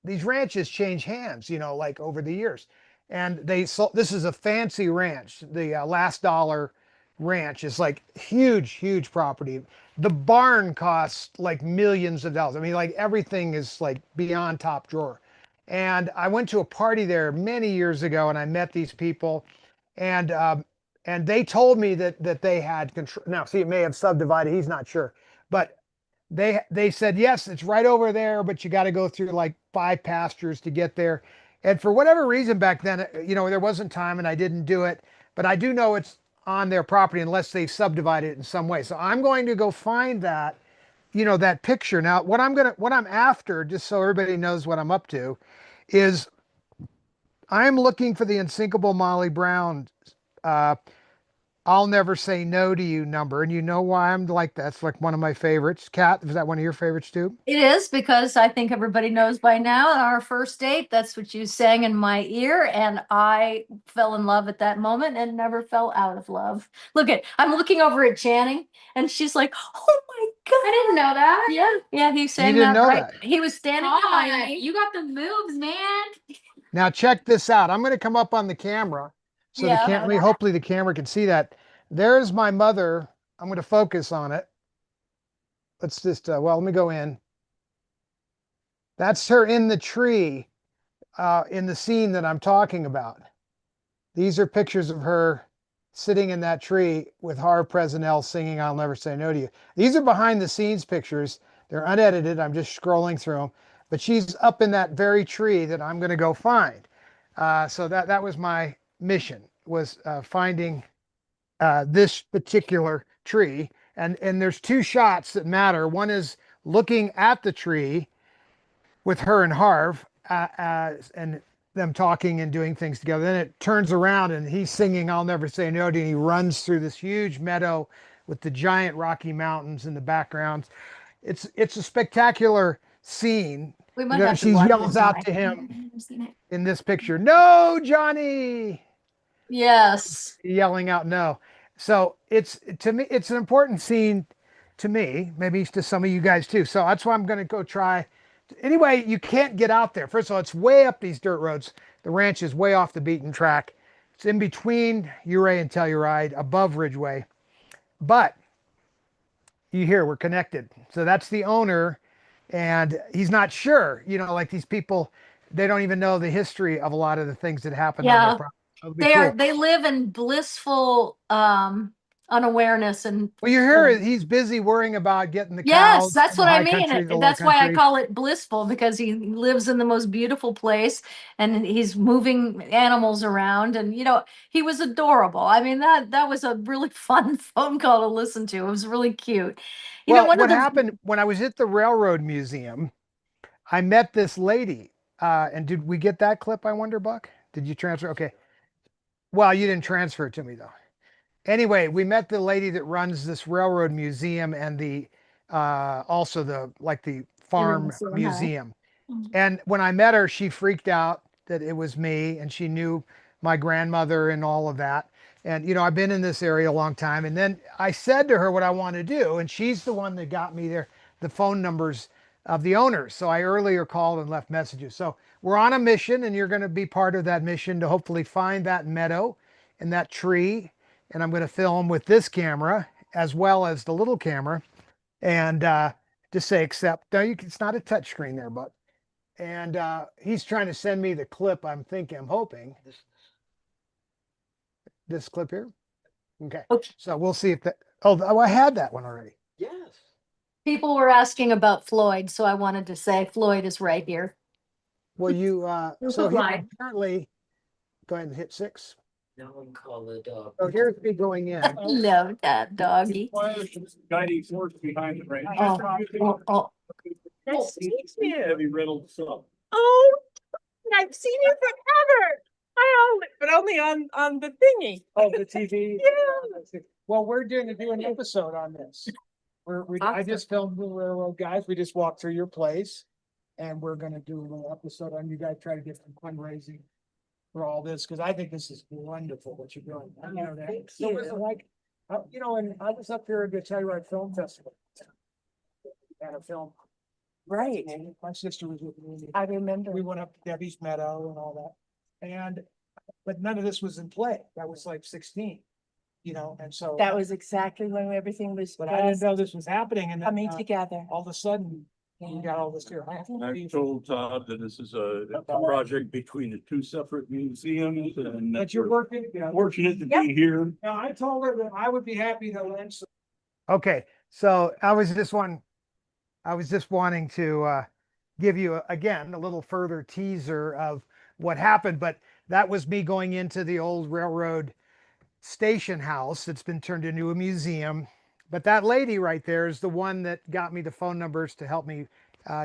These ranches change hands, like over the years. And this is a fancy ranch. The Last Dollar Ranch is like huge, huge property. the barn costs like millions of dollars. I mean, like everything is like beyond top drawer. And I went to a party there many years ago, and I met these people, and they told me that they had control. Now, see, it may have subdivided. He's not sure, but they said yes, it's right over there, but you got to go through like 5 pastures to get there. And for whatever reason back then, there wasn't time, and I didn't do it. But I do know it's on their property unless they've subdivided it in some way. So I'm going to go find that, that picture. Now, what I'm after, just so everybody knows what I'm up to, is I'm looking for the Unsinkable Molly Brown I'll Never Say No to You number. And you know why I'm like that. It's like one of my favorites. Kat, is that one of your favorites too? It is, because I think everybody knows by now, on our first date, that's what you sang in my ear, and I fell in love at that moment and never fell out of love. I'm looking over at Channing, and she's like, "Oh my God, I didn't know that. yeah, he sang didn't that know right. that? He was standing behind me. You got the moves, man. Now check this out. I'm going to come up on the camera. So Yeah. hopefully the camera can see that. There's my mother. I'm going to focus on it. Let's just, let me go in. That's her in the tree, in the scene that I'm talking about. These are pictures of her sitting in that tree with Harv Presnell singing I'll Never Say No to You. These are behind the scenes pictures. They're unedited. I'm just scrolling through them. But she's up in that very tree that I'm going to go find. So that was my mission, was finding this particular tree. And there's 2 shots that matter. One is looking at the tree with her and Harv, and them talking and doing things together. Then it turns around and he's singing I'll Never Say No to You, and he runs through this huge meadow with the giant Rocky Mountains in the background. It's a spectacular scene. We might have to She watch yells it out to tonight. him in this picture, "No, Johnny!" Yes. Yelling out no. So to me, it's an important scene to me, maybe to some of you guys too. So that's why I'm going to go try. Anyway, you can't get out there. First of all, it's way up these dirt roads. The ranch is way off the beaten track. It's in between Ouray and Telluride, above Ridgeway. But you hear we're connected. So that's the owner, and he's not sure. Like these people, they don't even know the history of a lot of the things that happened on their property. They live in blissful unawareness, and Well, you hear he's busy worrying about getting the yes, cows that's from what the I high mean. country to the low That's why I country. call it blissful, because he lives in the most beautiful place, and he's moving animals around, and he was adorable. I mean, that was a really fun phone call to listen to. It was really cute. What happened when I was at the Railroad Museum, I met this lady. And did we get that clip, I wonder, Buck? Did you transfer? Okay. Well, you didn't transfer it to me though. Anyway, we met the lady that runs this Railroad Museum and the also the farm museum. And when I met her, she freaked out that it was me, and she knew my grandmother and all of that. And I've been in this area a long time. And then I said to her what I want to do, and she's the one that got me the phone numbers of the owners. So I earlier called and left messages. So we're on a mission, and you're going to be part of that mission to hopefully find that meadow and that tree. And I'm going to film with this camera as well as the little camera, and just say accept. No, it's not a touch screen there, but. And he's trying to send me the clip. I'm hoping this clip here. Okay. So we'll see if that. Oh, I had that one already. Yes. People were asking about Floyd, so I wanted to say Floyd is right here. Well, apparently, go ahead and hit 6. No one call the dog. So here's me going in. Hello, that doggy. Guiding force behind the range. Oh. Debbie Reynolds. Oh, I've seen you forever. But only on the thingy. Oh, the TV. Yeah. Well, we're doing an episode on this. I just filmed the Railroad guys. We just walked through your place, and we're going to do a little episode on you guys. Try to get some fundraising for all this, because I think this is wonderful what you're doing. Thank So you. was it like, and I was up here at the Telluride Film Festival and a film. Right. And my sister was with me. I remember. We went up to Debbie's Meadow and all that. But none of this was in play. That was like 16. you know, and so. That was exactly when everything was But I didn't just know this was happening and then, coming together. all of a sudden, we got all this here. I've told Todd that this is a project between the two separate museums and. But you're working, yeah. Fortunate to be here. Now, I told her that I would be happy to lend some. Okay, so I was just wanting to give you again a little further teaser of what happened, but that was me going into the old railroad station house that's been turned into a museum. But that lady right there is the one that got me the phone numbers to help me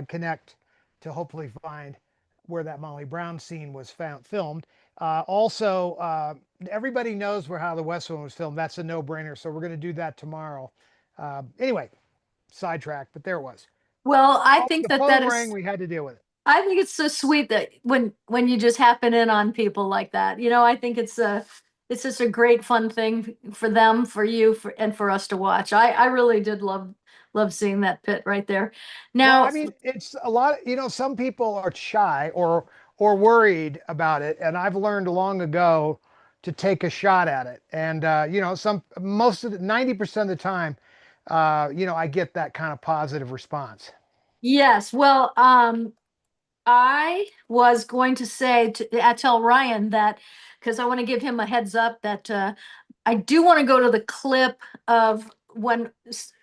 connect to hopefully find where that Molly Brown scene was filmed. Also, everybody knows how the West one was filmed. That's a no-brainer. So we're going to do that tomorrow. Anyway, sidetrack, but there it was. Well, I think The that phone is. rang, we had to deal with it. I think it's so sweet that when you just happen in on people like that, you know, I think it's just a great fun thing for them, for you, and for us to watch. I really did love seeing that pit right there. Now, Well, I mean, it's a lot, you know, some people are shy or worried about it, and I've learned long ago to take a shot at it. And you know, most of the 90% of the time, you know, I get that kind of positive response. yes, well, I was going to say I tell Ryan that because I want to give him a heads up that I do want to go to the clip of when.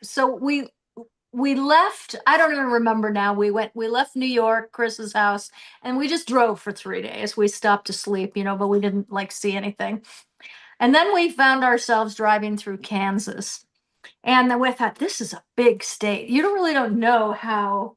So we left. I don't even remember now. We left New York, Chris's house, and we just drove for 3 days. We stopped to sleep, you know, but we didn't like see anything. And then we found ourselves driving through Kansas, and then we thought, this is a big state. You don't know how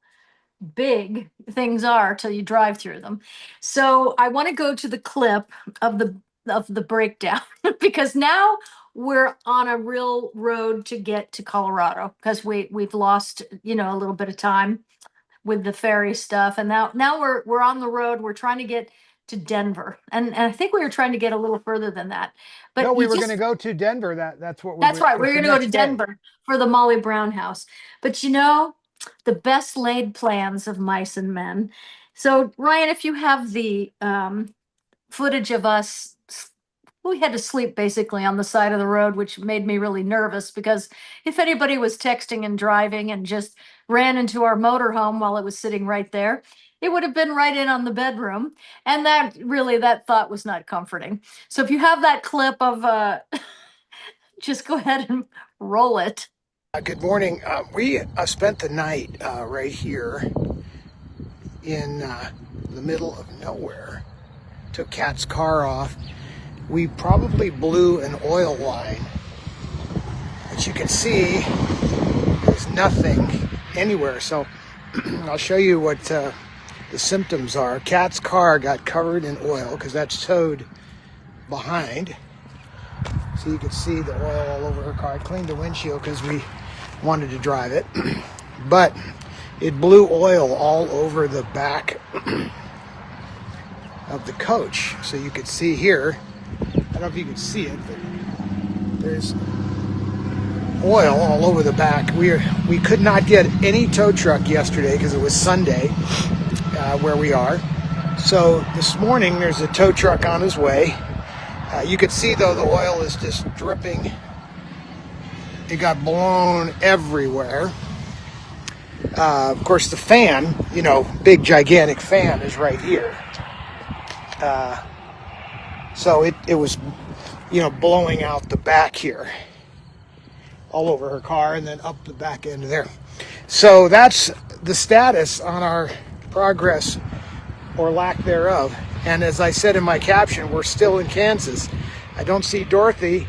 big things are till you drive through them. So I want to go to the clip of the breakdown because now we're on a real road to get to Colorado because we've lost, you know, a little bit of time with the ferry stuff, and now we're on the road. We're trying to get to Denver, and I think we were trying to get a little further than that. But No, we you were just- going to go to Denver. That's what we that's were. right. We're it's the going to go to next day. Denver for the Molly Brown house. But you know, the best laid plans of mice and men. So Ryan, if you have the footage of us, we had to sleep basically on the side of the road, which made me really nervous because if anybody was texting and driving and just ran into our motorhome while it was sitting right there, it would have been right in on the bedroom. And that thought was not comforting. So if you have that clip of just go ahead and roll it. Good morning. We spent the night right here in the middle of nowhere. Took Kat's car off. We probably blew an oil line. As you can see, there's nothing anywhere. So I'll show you what the symptoms are. Kat's car got covered in oil because that's towed behind. So you can see the oil all over her car. I cleaned the windshield because we wanted to drive it. But it blew oil all over the back of the coach. So you could see here, I don't know if you can see it, but there's oil all over the back. We could not get any tow truck yesterday because it was Sunday where we are. So this morning there's a tow truck on his way. You can see though the oil is just dripping. It got blown everywhere. Of course the fan, you know, big gigantic fan is right here. So it was, you know, blowing out the back here, all over her car and then up the back end there. So that's the status on our progress or lack thereof. And as I said in my caption, we're still in Kansas. I don't see Dorothy.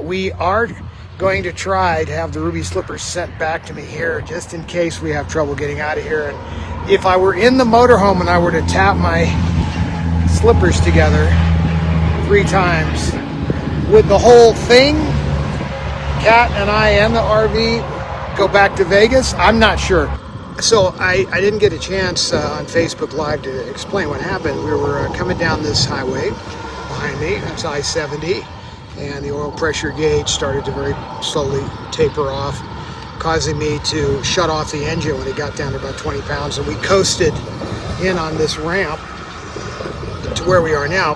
We are going to try to have the ruby slippers sent back to me here just in case we have trouble getting out of here. And if I were in the motorhome and I were to tap my slippers together 3 times, would the whole thing, Kat and I and the RV, go back to Vegas? I'm not sure. So I didn't get a chance on Facebook Live to explain what happened. We were coming down this highway behind me, that's I-70, and the oil pressure gauge started to very slowly taper off, causing me to shut off the engine when it got down to about 20 pounds, and we coasted in on this ramp to where we are now.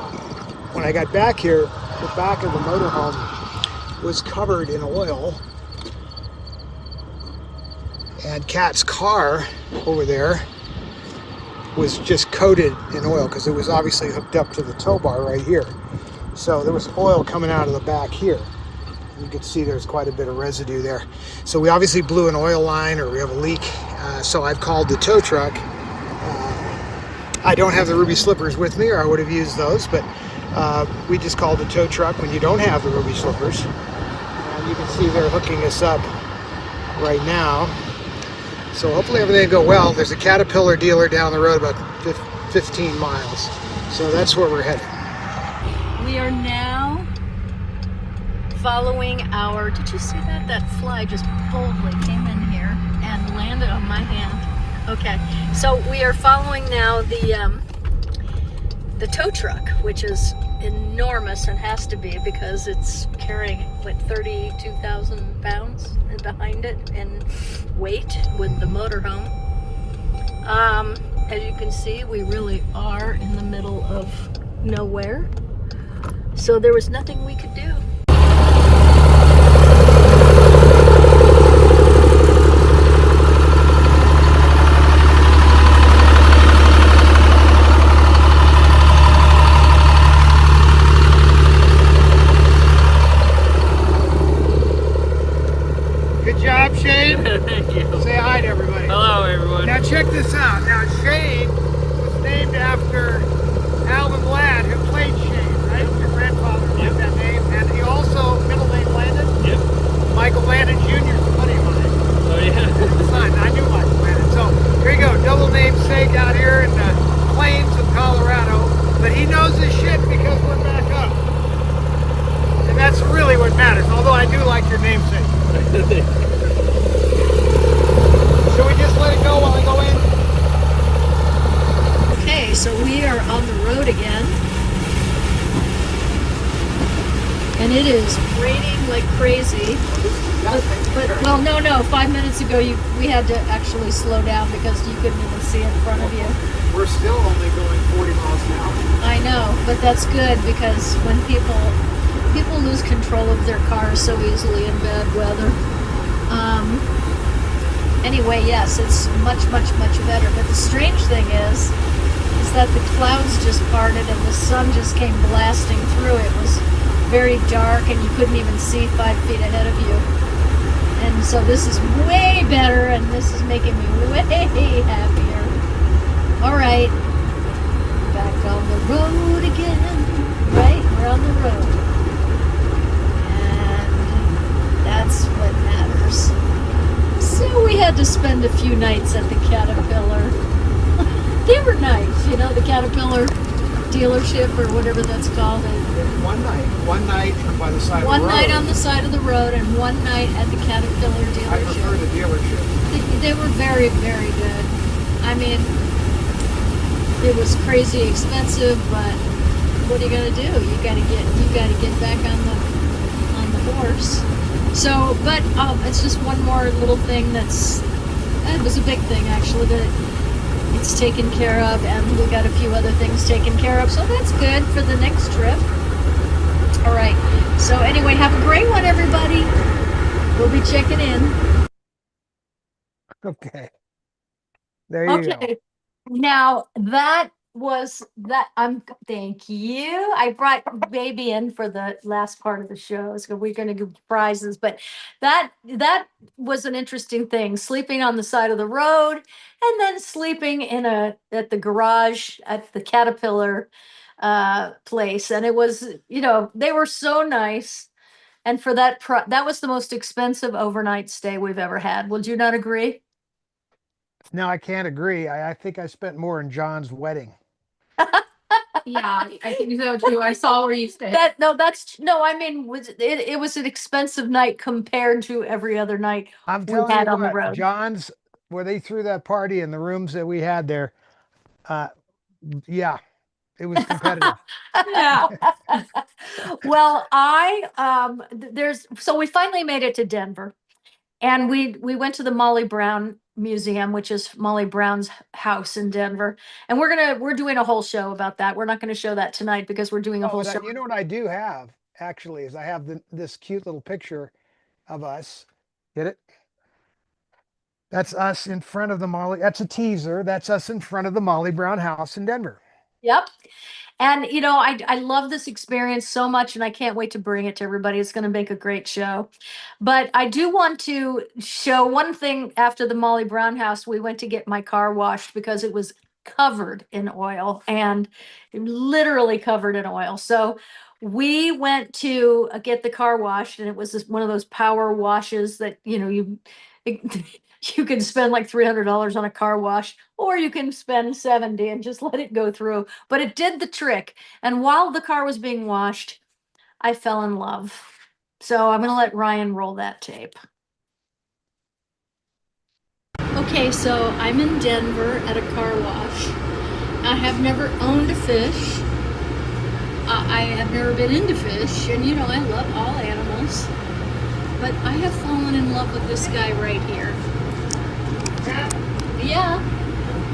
When I got back here, the back of the motorhome was covered in oil. And Kat's car over there was just coated in oil because it was obviously hooked up to the tow bar right here. So there was oil coming out of the back here. You can see there's quite a bit of residue there. So we obviously blew an oil line, or we have a leak. So I've called the tow truck. I don't have the ruby slippers with me, or I would have used those, but we just called the tow truck when you don't have the ruby slippers. And you can see they're hooking us up right now. So hopefully everything will go well. There's a Caterpillar dealer down the road about 15 miles. So that's where we're headed. We are now following our, did you see that? That fly just boldly came in here and landed on my hand. Okay, so we are following now the tow truck, which is enormous and has to be because it's carrying, what, 32,000 pounds behind it in weight with the motorhome. As you can see, we really are in the middle of nowhere. So there was nothing we could do. Good job, Shane. Thank you. Say hi to everybody. Hello, everyone. Now check this out. Now Shane was named after Alvin Ladd, who played Shane, right? Your grandfather had that name, and he also middle name Landon. Yep. Michael Landon Jr. is a buddy of mine. Oh, yeah. Son, I knew Michael Landon. So here you go, double namesake out here in the plains of Colorado. But he knows his shit because we're back up, and that's really what matters. Although I do like your namesake. Should we just let it go while I go in? Okay, so we are on the road again. And it is raining like crazy. But well, no, 5 minutes ago we had to actually slow down because you couldn't even see in front of you. We're still only going 40 miles an hour. I know, but that's good because when people lose control of their cars so easily in bad weather. Anyway, yes, it's much better. But the strange thing is that the clouds just parted and the sun just came blasting through. It was very dark and you couldn't even see 5 feet ahead of you. And so this is way better, and this is making me way happier. All right, back on the road again. Right, we're on the road. That's what matters. So we had to spend a few nights at the Caterpillar. They were nice, you know, the Caterpillar dealership or whatever that's called. One night by the side of the road. One night on the side of the road and one night at the Caterpillar dealership. I prefer the dealership. They were very good. I mean, it was crazy expensive, but what are you gonna do? You gotta get back on the horse. So, but it's just one more little thing it was a big thing actually, that it's taken care of, and we got a few other things taken care of, so that's good for the next trip. All right, so anyway, have a great one, everybody. We'll be checking in. Okay. There you go. Okay, now that was that. Thank you. I brought baby in for the last part of the show, so we're going to give prizes. But that was an interesting thing: sleeping on the side of the road, and then sleeping at the garage at the Caterpillar place. And it was, they were so nice. And for that was the most expensive overnight stay we've ever had. Would you not agree? No, I can't agree. I think I spent more in John's wedding. Yeah, I think so too. I saw where you stayed. I mean, it was an expensive night compared to every other night I'm we telling had you on the what, road. John's, where they threw that party in the rooms that we had there, yeah, it was competitive. Yeah. Well, so we finally made it to Denver, and we went to the Molly Brown Museum, which is Molly Brown's house in Denver, and we're doing a whole show about that. We're not going to show that tonight because we're doing a whole show. You know what I do have, actually is I have this cute little picture of us. Get it? That's us in front of the Molly. That's a teaser. That's us in front of the Molly Brown house in Denver. Yep. And you know, I love this experience so much, and I can't wait to bring it to everybody. It's going to make a great show. But I do want to show one thing. After the Molly Brown house, we went to get my car washed because it was covered in oil, and literally covered in oil. So we went to get the car washed, and it was one of those power washes that, you know, you can spend like $300 on a car wash, or you can spend 70 and just let it go through. But it did the trick. And while the car was being washed, I fell in love. So I'm going to let Ryan roll that tape. Okay, so I'm in Denver at a car wash. I have never owned a fish. I have never been into fish, and you know, I love all animals. But I have fallen in love with this guy right here. Yeah.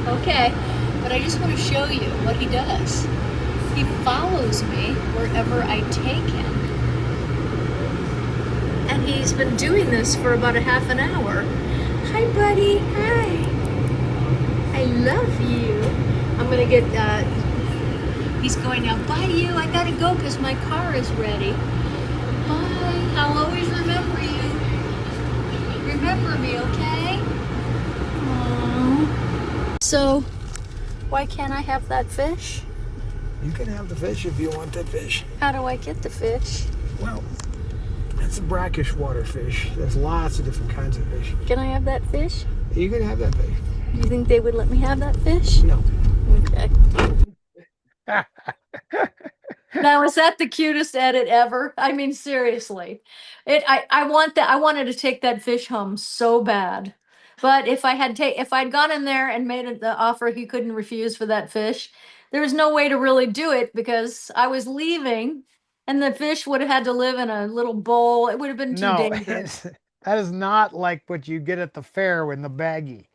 Okay. But I just want to show you what he does. He follows me wherever I take him. And he's been doing this for about a half an hour. Hi, buddy. Hi. I love you. I'm going to get, he's going now. Bye, you. I got to go because my car is ready. Bye. I'll always remember you. Remember me, okay? Aww. So, why can't I have that fish? You can have the fish if you want that fish. How do I get the fish? Well, that's a brackish water fish. There's lots of different kinds of fish. Can I have that fish? You can have that fish. You think they would let me have that fish? No. Okay. Now, is that the cutest edit ever? I mean, seriously. I wanted to take that fish home so bad. But if I'd gone in there and made the offer he couldn't refuse for that fish, there was no way to really do it because I was leaving and the fish would have had to live in a little bowl. It would have been too No, dangerous. that is not like what you get at the fair in the baggie.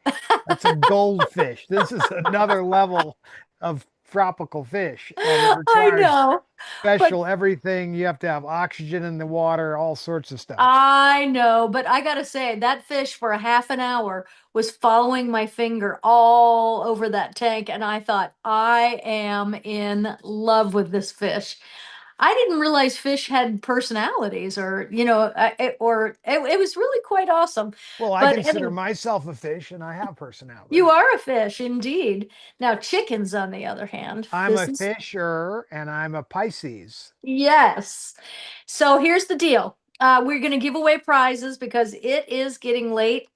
That's a goldfish. This is another level of tropical fish. And it I requires know. special everything. You have to have oxygen in the water, all sorts of stuff. I know, but I gotta say, that fish for a half an hour was following my finger all over that tank, and I thought, I am in love with this fish. I didn't realize fish had personalities, or you know, it was really quite awesome. Well, I But consider anyway, myself a fish and I have personality. you are a fish, indeed. Now, chickens, on the other hand, I'm a this is fisher and I'm a Pisces. yes. So here's the deal. We're going to give away prizes because it is getting late,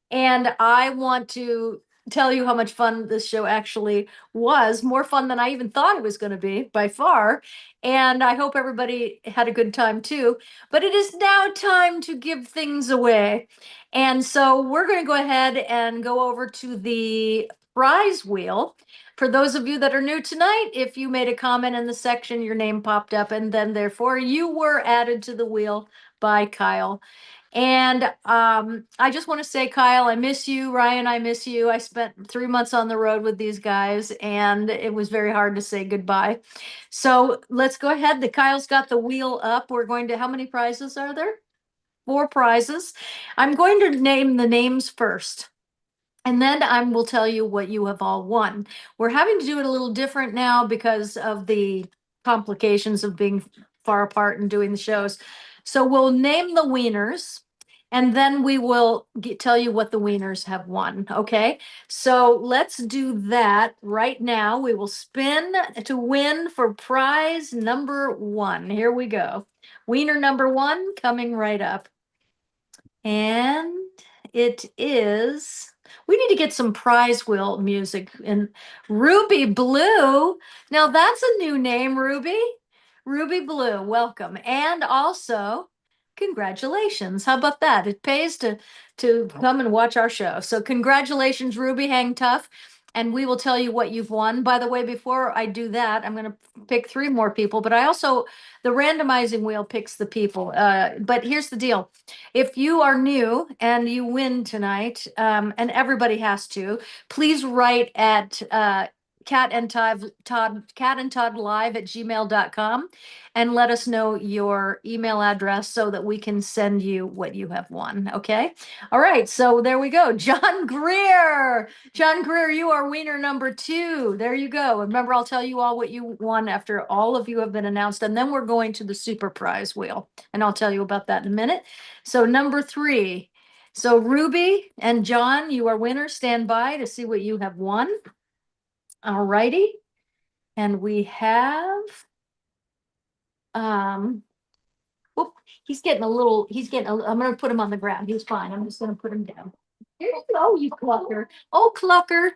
and I want to tell you how much fun this show actually was. More fun than I even thought it was going to be, by far. And I hope everybody had a good time too. But it is now time to give things away. And so we're going to go ahead and go over to the prize wheel. For those of you that are new tonight, if you made a comment in the section, your name popped up, and then therefore you were added to the wheel by Kyle. And I just want to say, Kyle, I miss you. Ryan, I miss you. I spent 3 months on the road with these guys, and it was very hard to say goodbye. So let's go ahead. Kyle's got the wheel up. We're going to, how many prizes are there? 4 prizes. I'm going to name the names first. And then I will tell you what you have all won. We're having to do it a little different now because of the complications of being far apart and doing the shows. So we'll name the wieners, and then we will tell you what the wieners have won. Okay, so let's do that right now. We will spin to win for prize number 1. Here we go. Wiener number 1 coming right up. And it is, we need to get some prize wheel music. And Ruby Blue. Now that's a new name, Ruby. Ruby Blue, welcome. And also, congratulations. How about that? It pays to come and watch our show. So congratulations, Ruby. Hang tough. And we will tell you what you've won. By the way, before I do that, I'm going to pick 3 more people. But I also, the randomizing wheel picks the people. But here's the deal. If you are new and you win tonight, and everybody has to, please write at catandtoddlive@gmail.com and let us know your email address so that we can send you what you have won. Okay. All right. So there we go. John Greer. John Greer, you are wiener number 2. There you go. Remember, I'll tell you all what you won after all of you have been announced. And then we're going to the super prize wheel. And I'll tell you about that in a minute. So number 3. So Ruby and John, you are winners. Stand by to see what you have won. All righty. And we have, whoop, I'm going to put him on the ground. He's fine. I'm just going to put him down. Here you go, you clucker. Oh, clucker.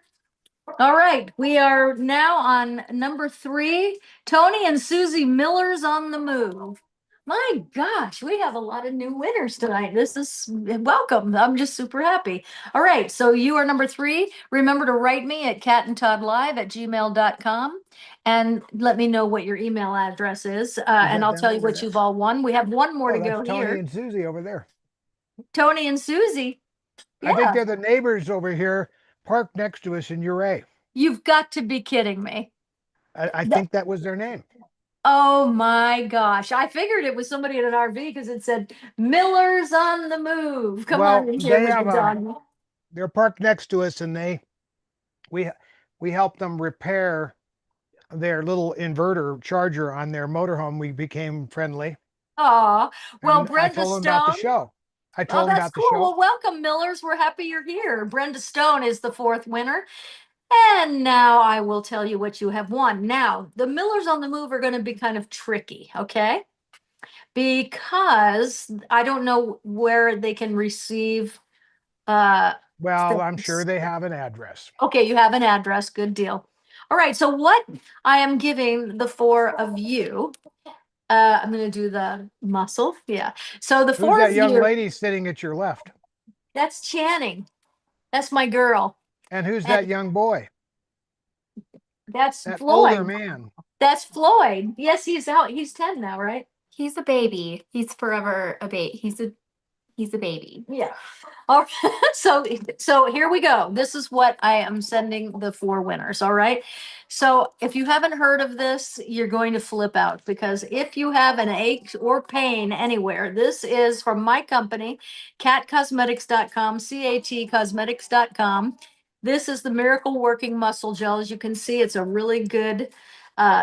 All right. We are now on number 3. Tony and Susie Miller's on the move. My gosh, we have a lot of new winners tonight. This is welcome. I'm just super happy. All right. So you are number 3. Remember to write me at catandtoddlive@gmail.com and let me know what your email address is. And that I'll them tell you over what there? you've all won. We have one more Oh, to that's go Tony here. and Susie over there. Tony and Susie. I think Yeah. they're the neighbors over here, parked next to us in Uray. You've got to be kidding me. I think that was their name. Oh my gosh. I figured it was somebody in an RV because it said Miller's on the move. Come Well, on in here they with have the dog. they're parked next to us, and we helped them repair their little inverter charger on their motorhome. We became friendly. Aw. Well, And I Brenda told them about the Stone. show. I Oh, told them that's about the cool. show. Well, welcome, Millers. We're happy you're here. Brenda Stone is the 4th winner. And now I will tell you what you have won. Now, the Millers on the move are going to be kind of tricky, okay? Because I don't know where they can receive Well, I'm things. sure they have an address. Okay, you have an address. Good deal. All right. So what I am giving the 4 of you, I'm going to do the muscle. Yeah. So the Who's 4 that of young you, lady sitting at your left? that's Channing. That's my girl. And who's And that young boy? that's That older Floyd. man. That's Floyd. Yes, he's out. He's 10 now, right? He's a baby. He's forever a baby. He's a baby. Yeah. All right. So here we go. This is what I am sending the 4 winners. All right. So if you haven't heard of this, you're going to flip out because if you have an ache or pain anywhere, this is from my company, catcosmetics.com, catcosmetics.com. This is the Miracle Working Muscle Gel. As you can see, it's a really good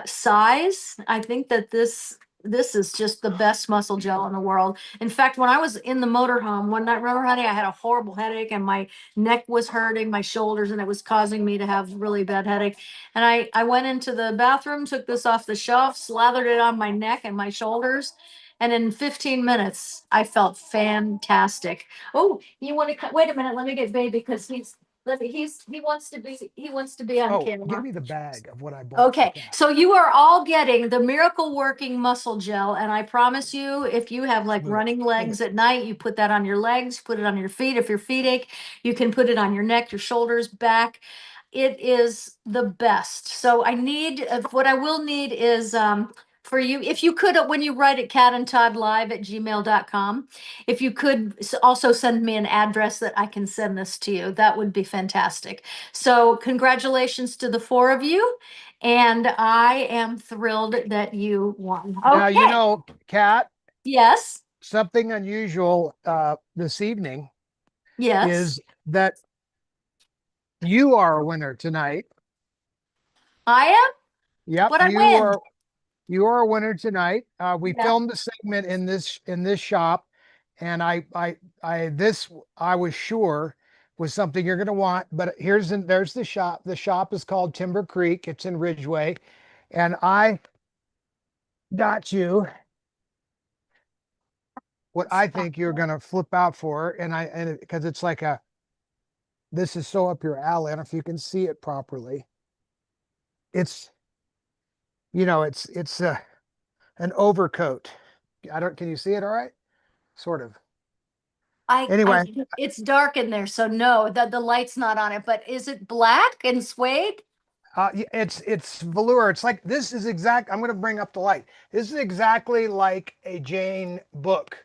size. I think that this is just the best muscle gel in the world. In fact, when I was in the motorhome one night, remember, honey, I had a horrible headache and my neck was hurting, my shoulders, and it was causing me to have really bad headache. And I went into the bathroom, took this off the shelf, slathered it on my neck and my shoulders. And in 15 minutes, I felt fantastic. Oh, you want to wait a minute? Let me get baby because he wants to be on Oh, camera. give me the bag of what I bought. Okay, so you are all getting the Miracle Working Muscle Gel, and I promise you, if you have like Move it, running move legs it. at night, you put that on your legs, put it on your feet. If your feet ache, you can put it on your neck, your shoulders, back. It is the best. So what I will need is for you, if you could, when you write at catandtoddlive@gmail.com, if you could also send me an address that I can send this to you, that would be fantastic. So congratulations to the 4 of you. And I am thrilled that you won. Now, you Okay. know, Kat, Yes. something unusual this evening Yes. is that you are a winner tonight. I am. Yep, What I win? You are a winner tonight. We Yeah. filmed the segment in this shop, and I was sure was something you're going to want. But there's the shop. The shop is called Timber Creek. It's in Ridgeway, and I got you what I think you're going to flip out for, and because it's like this is so up your alley, and if you can see it properly, it's it's an overcoat. Can you see it all right? Sort of. Anyway. It's dark in there, so no, the light's not on it. But is it black and suede? It's velour. It's like this is I'm going to bring up the light. This is exactly like a Jane book.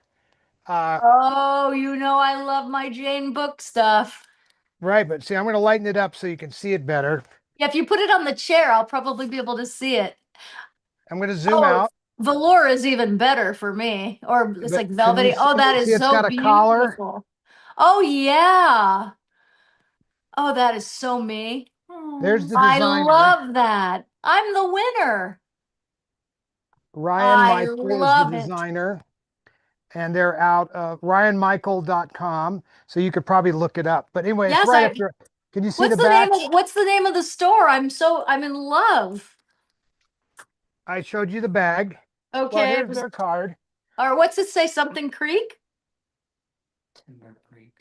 Oh, I love my Jane book stuff. Right, but see, I'm going to lighten it up so you can see it better. If you put it on the chair, I'll probably be able to see it. I'm going to zoom out. Velour is even better for me, or it's But like can you velvety. Oh, that see is it's so got a collar? beautiful. Oh yeah. Oh, that is so me. There's the I designer. love that. I'm the winner. Ryan I Michael is the love it. designer. And they're out of ryanmichael.com. So you could probably look it up. But anyway, Yes, it's right up there. Can you see what's the the back? name of what's the name of the store? I'm in love. I showed you the bag. Well, Okay. here's their card. Or what's it say? Something Creek? Timber Creek.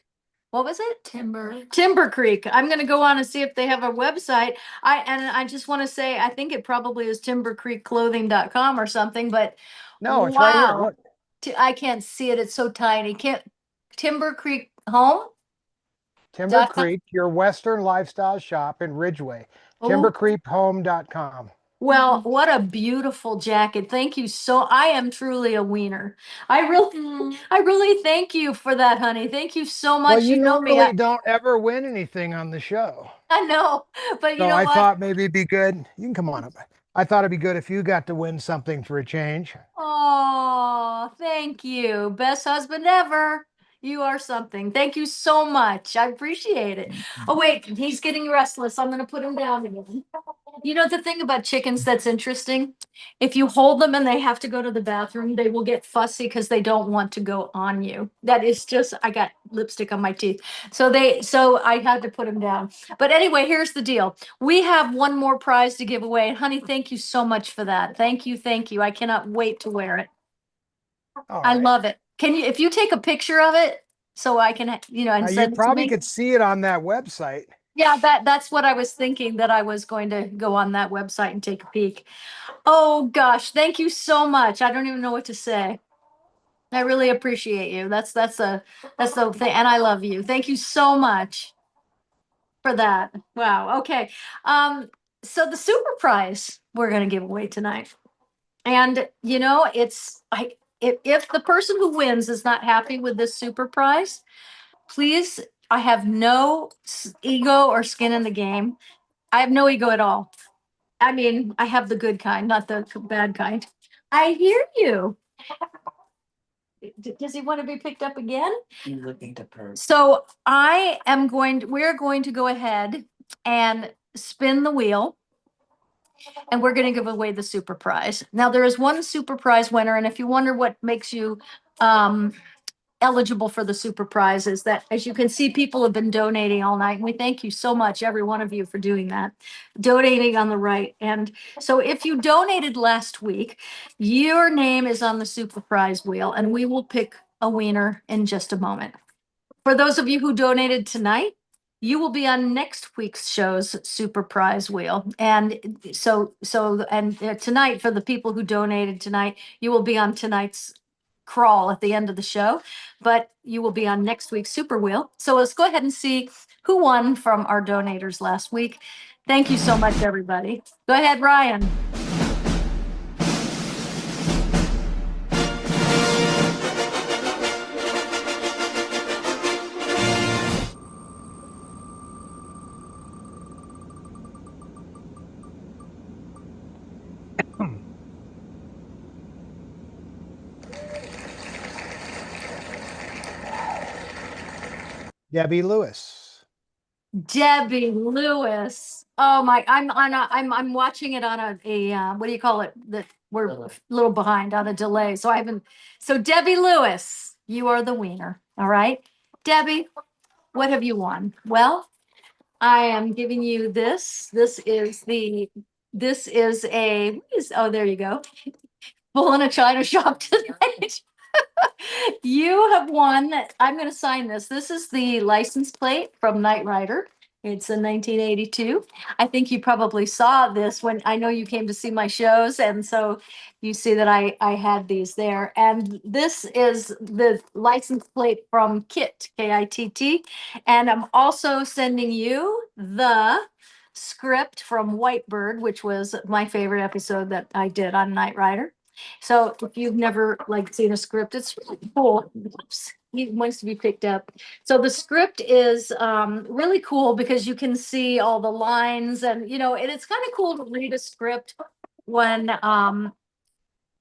What was it? Timber. Timber Creek. I'm gonna go on and see if they have a website. I just want to say I think it probably is timbercreekclothing.com or something, but No, it's right here. wow. Look. I can't see it. It's so tiny. Can't Timber Creek Home? Timber Creek, your Western lifestyle shop in Ridgeway. Oh. Timbercreekhome.com. Well, what a beautiful jacket. Thank you so. I am truly a wiener. I really thank you for that, honey. Thank you so much. Well, you know me. normally don't ever win anything on the show. I know, but you So know I what? thought maybe it'd be good. You can come on up. I thought it'd be good if you got to win something for a change. Oh, thank you. Best husband ever. You are something. Thank you so much. I appreciate it. Oh, wait, he's getting restless. I'm going to put him down again. You know, the thing about chickens that's interesting, if you hold them and they have to go to the bathroom, they will get fussy because they don't want to go on you. That is just, I got lipstick on my teeth. So I had to put him down. But anyway, here's the deal. We have one more prize to give away. And honey, thank you so much for that. Thank you. Thank you. I cannot wait to wear it. I love it. Can you, if you take a picture of it so I can, and You send it to probably me? could see it on that website. Yeah, that's what I was thinking, that I was going to go on that website and take a peek. Oh gosh, thank you so much. I don't even know what to say. I really appreciate you. That's the thing, and I love you. Thank you so much for that. Wow. Okay. So the super prize we're gonna give away tonight. And if the person who wins is not happy with this super prize, please, I have no ego or skin in the game. I have no ego at all. I mean, I have the good kind, not the bad kind. I hear you. Does he want to be picked up again? He's looking to purse. So we're going to go ahead and spin the wheel. And we're going to give away the super prize. Now, there is one super prize winner. And if you wonder what makes you eligible for the super prize, is that, as you can see, people have been donating all night. And we thank you so much, every one of you, for doing that, donating on the right. And so if you donated last week, your name is on the super prize wheel, and we will pick a winner in just a moment. For those of you who donated tonight, you will be on next week's show's super prize wheel. And tonight, for the people who donated tonight, you will be on tonight's crawl at the end of the show, but you will be on next week's super wheel. So let's go ahead and see who won from our donators last week. Thank you so much, everybody. Go ahead, Ryan. Debbie Lewis. Debbie Lewis. Oh my, I'm watching it on a what do you call it? That we're a little behind on a delay. So Debbie Lewis, you are the winner. All right. Debbie, what have you won? Well, I am giving you this. This is oh, there you go. Full in a China shop tonight. You have won. I'm going to sign this. This is the license plate from Knight Rider. It's a 1982. I think you probably saw this when, I know you came to see my shows, and so you see that I had these there. And this is the license plate from Kit, K-I-T-T. And I'm also sending you the script from Whitebird, which was my favorite episode that I did on Knight Rider. So if you've never seen a script, it's really cool. Oops. he wants to be picked up. So the script is really cool because you can see all the lines and, and it's kind of cool to read a script when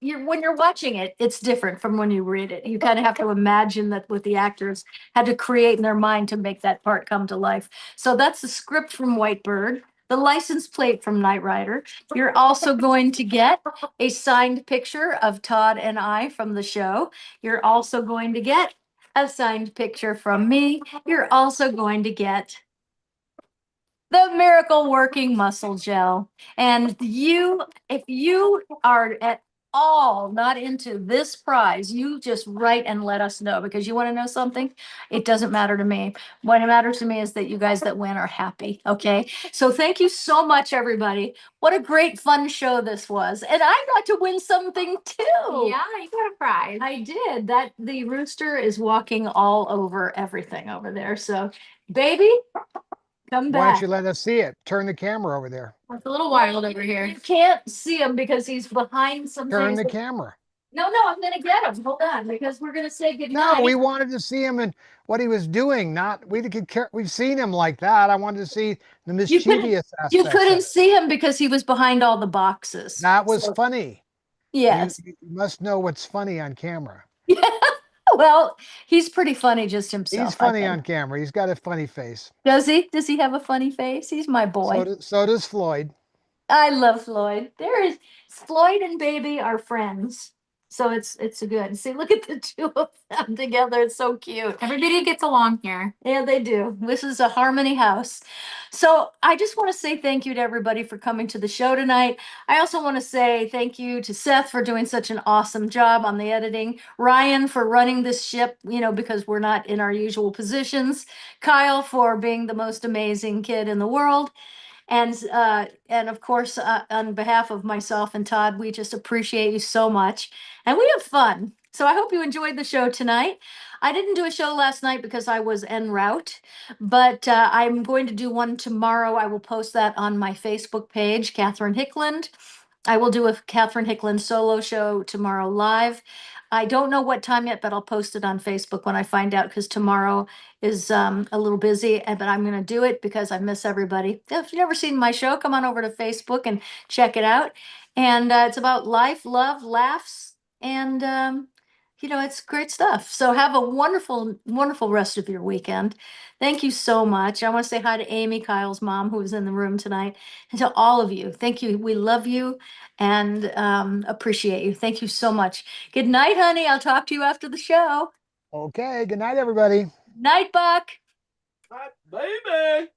you're watching it. It's different from when you read it. You kind of have to imagine that what the actors had to create in their mind to make that part come to life. So that's the script from Whitebird, the license plate from Knight Rider. You're also going to get a signed picture of Todd and I from the show. You're also going to get a signed picture from me. You're also going to get the Miracle Working Muscle Gel. And if you are at all not into this prize, you just write and let us know, because you want to know something. It doesn't matter to me. What matters to me is that you guys that win are happy. Okay. So thank you so much, everybody. What a great fun show this was. And I got to win something too. Yeah, you got a prize. I did. That the rooster is walking all over everything over there. So baby, come Why don't back. you let us see it? Turn the camera over there. It's a little wild over here. You can't see him because he's behind some Turn things. the camera. No, I'm gonna get him. Hold on, because we're gonna say goodnight. No, we wanted to see him and what he was doing. Not we could care. We've seen him like that. I wanted to see the You couldn't- mischievous You aspects. couldn't of it. see him because he was behind all the boxes. That was So, funny. yes. You must know what's funny on camera. Well, he's pretty funny just himself. He's funny I on think. camera. He's got a funny face. Does he? Does he have a funny face? He's my boy. So does Floyd. I love Floyd. Floyd and Baby are friends. So it's a good. See, look at the two of them together. It's so cute. Everybody gets along here. Yeah, they do. This is a harmony house. So I just want to say thank you to everybody for coming to the show tonight. I also want to say thank you to Seth for doing such an awesome job on the editing, Ryan for running this ship, because we're not in our usual positions, Kyle for being the most amazing kid in the world. And of course, on behalf of myself and Todd, we just appreciate you so much, and we have fun. So I hope you enjoyed the show tonight. I didn't do a show last night because I was en route, but I'm going to do one tomorrow. I will post that on my Facebook page, Catherine Hickland. I will do a Catherine Hickland solo show tomorrow live. I don't know what time yet, but I'll post it on Facebook when I find out, because tomorrow is a little busy, but I'm going to do it because I miss everybody. If you've never seen my show, come on over to Facebook and check it out. And it's about life, love, laughs, and it's great stuff. So have a wonderful, wonderful rest of your weekend. Thank you so much. I want to say hi to Amy, Kyle's mom, who was in the room tonight, and to all of you. Thank you. We love you and appreciate you. Thank you so much. Good night, honey. I'll talk to you after the show. Okay. Good night, everybody. Night, Buck. Baby.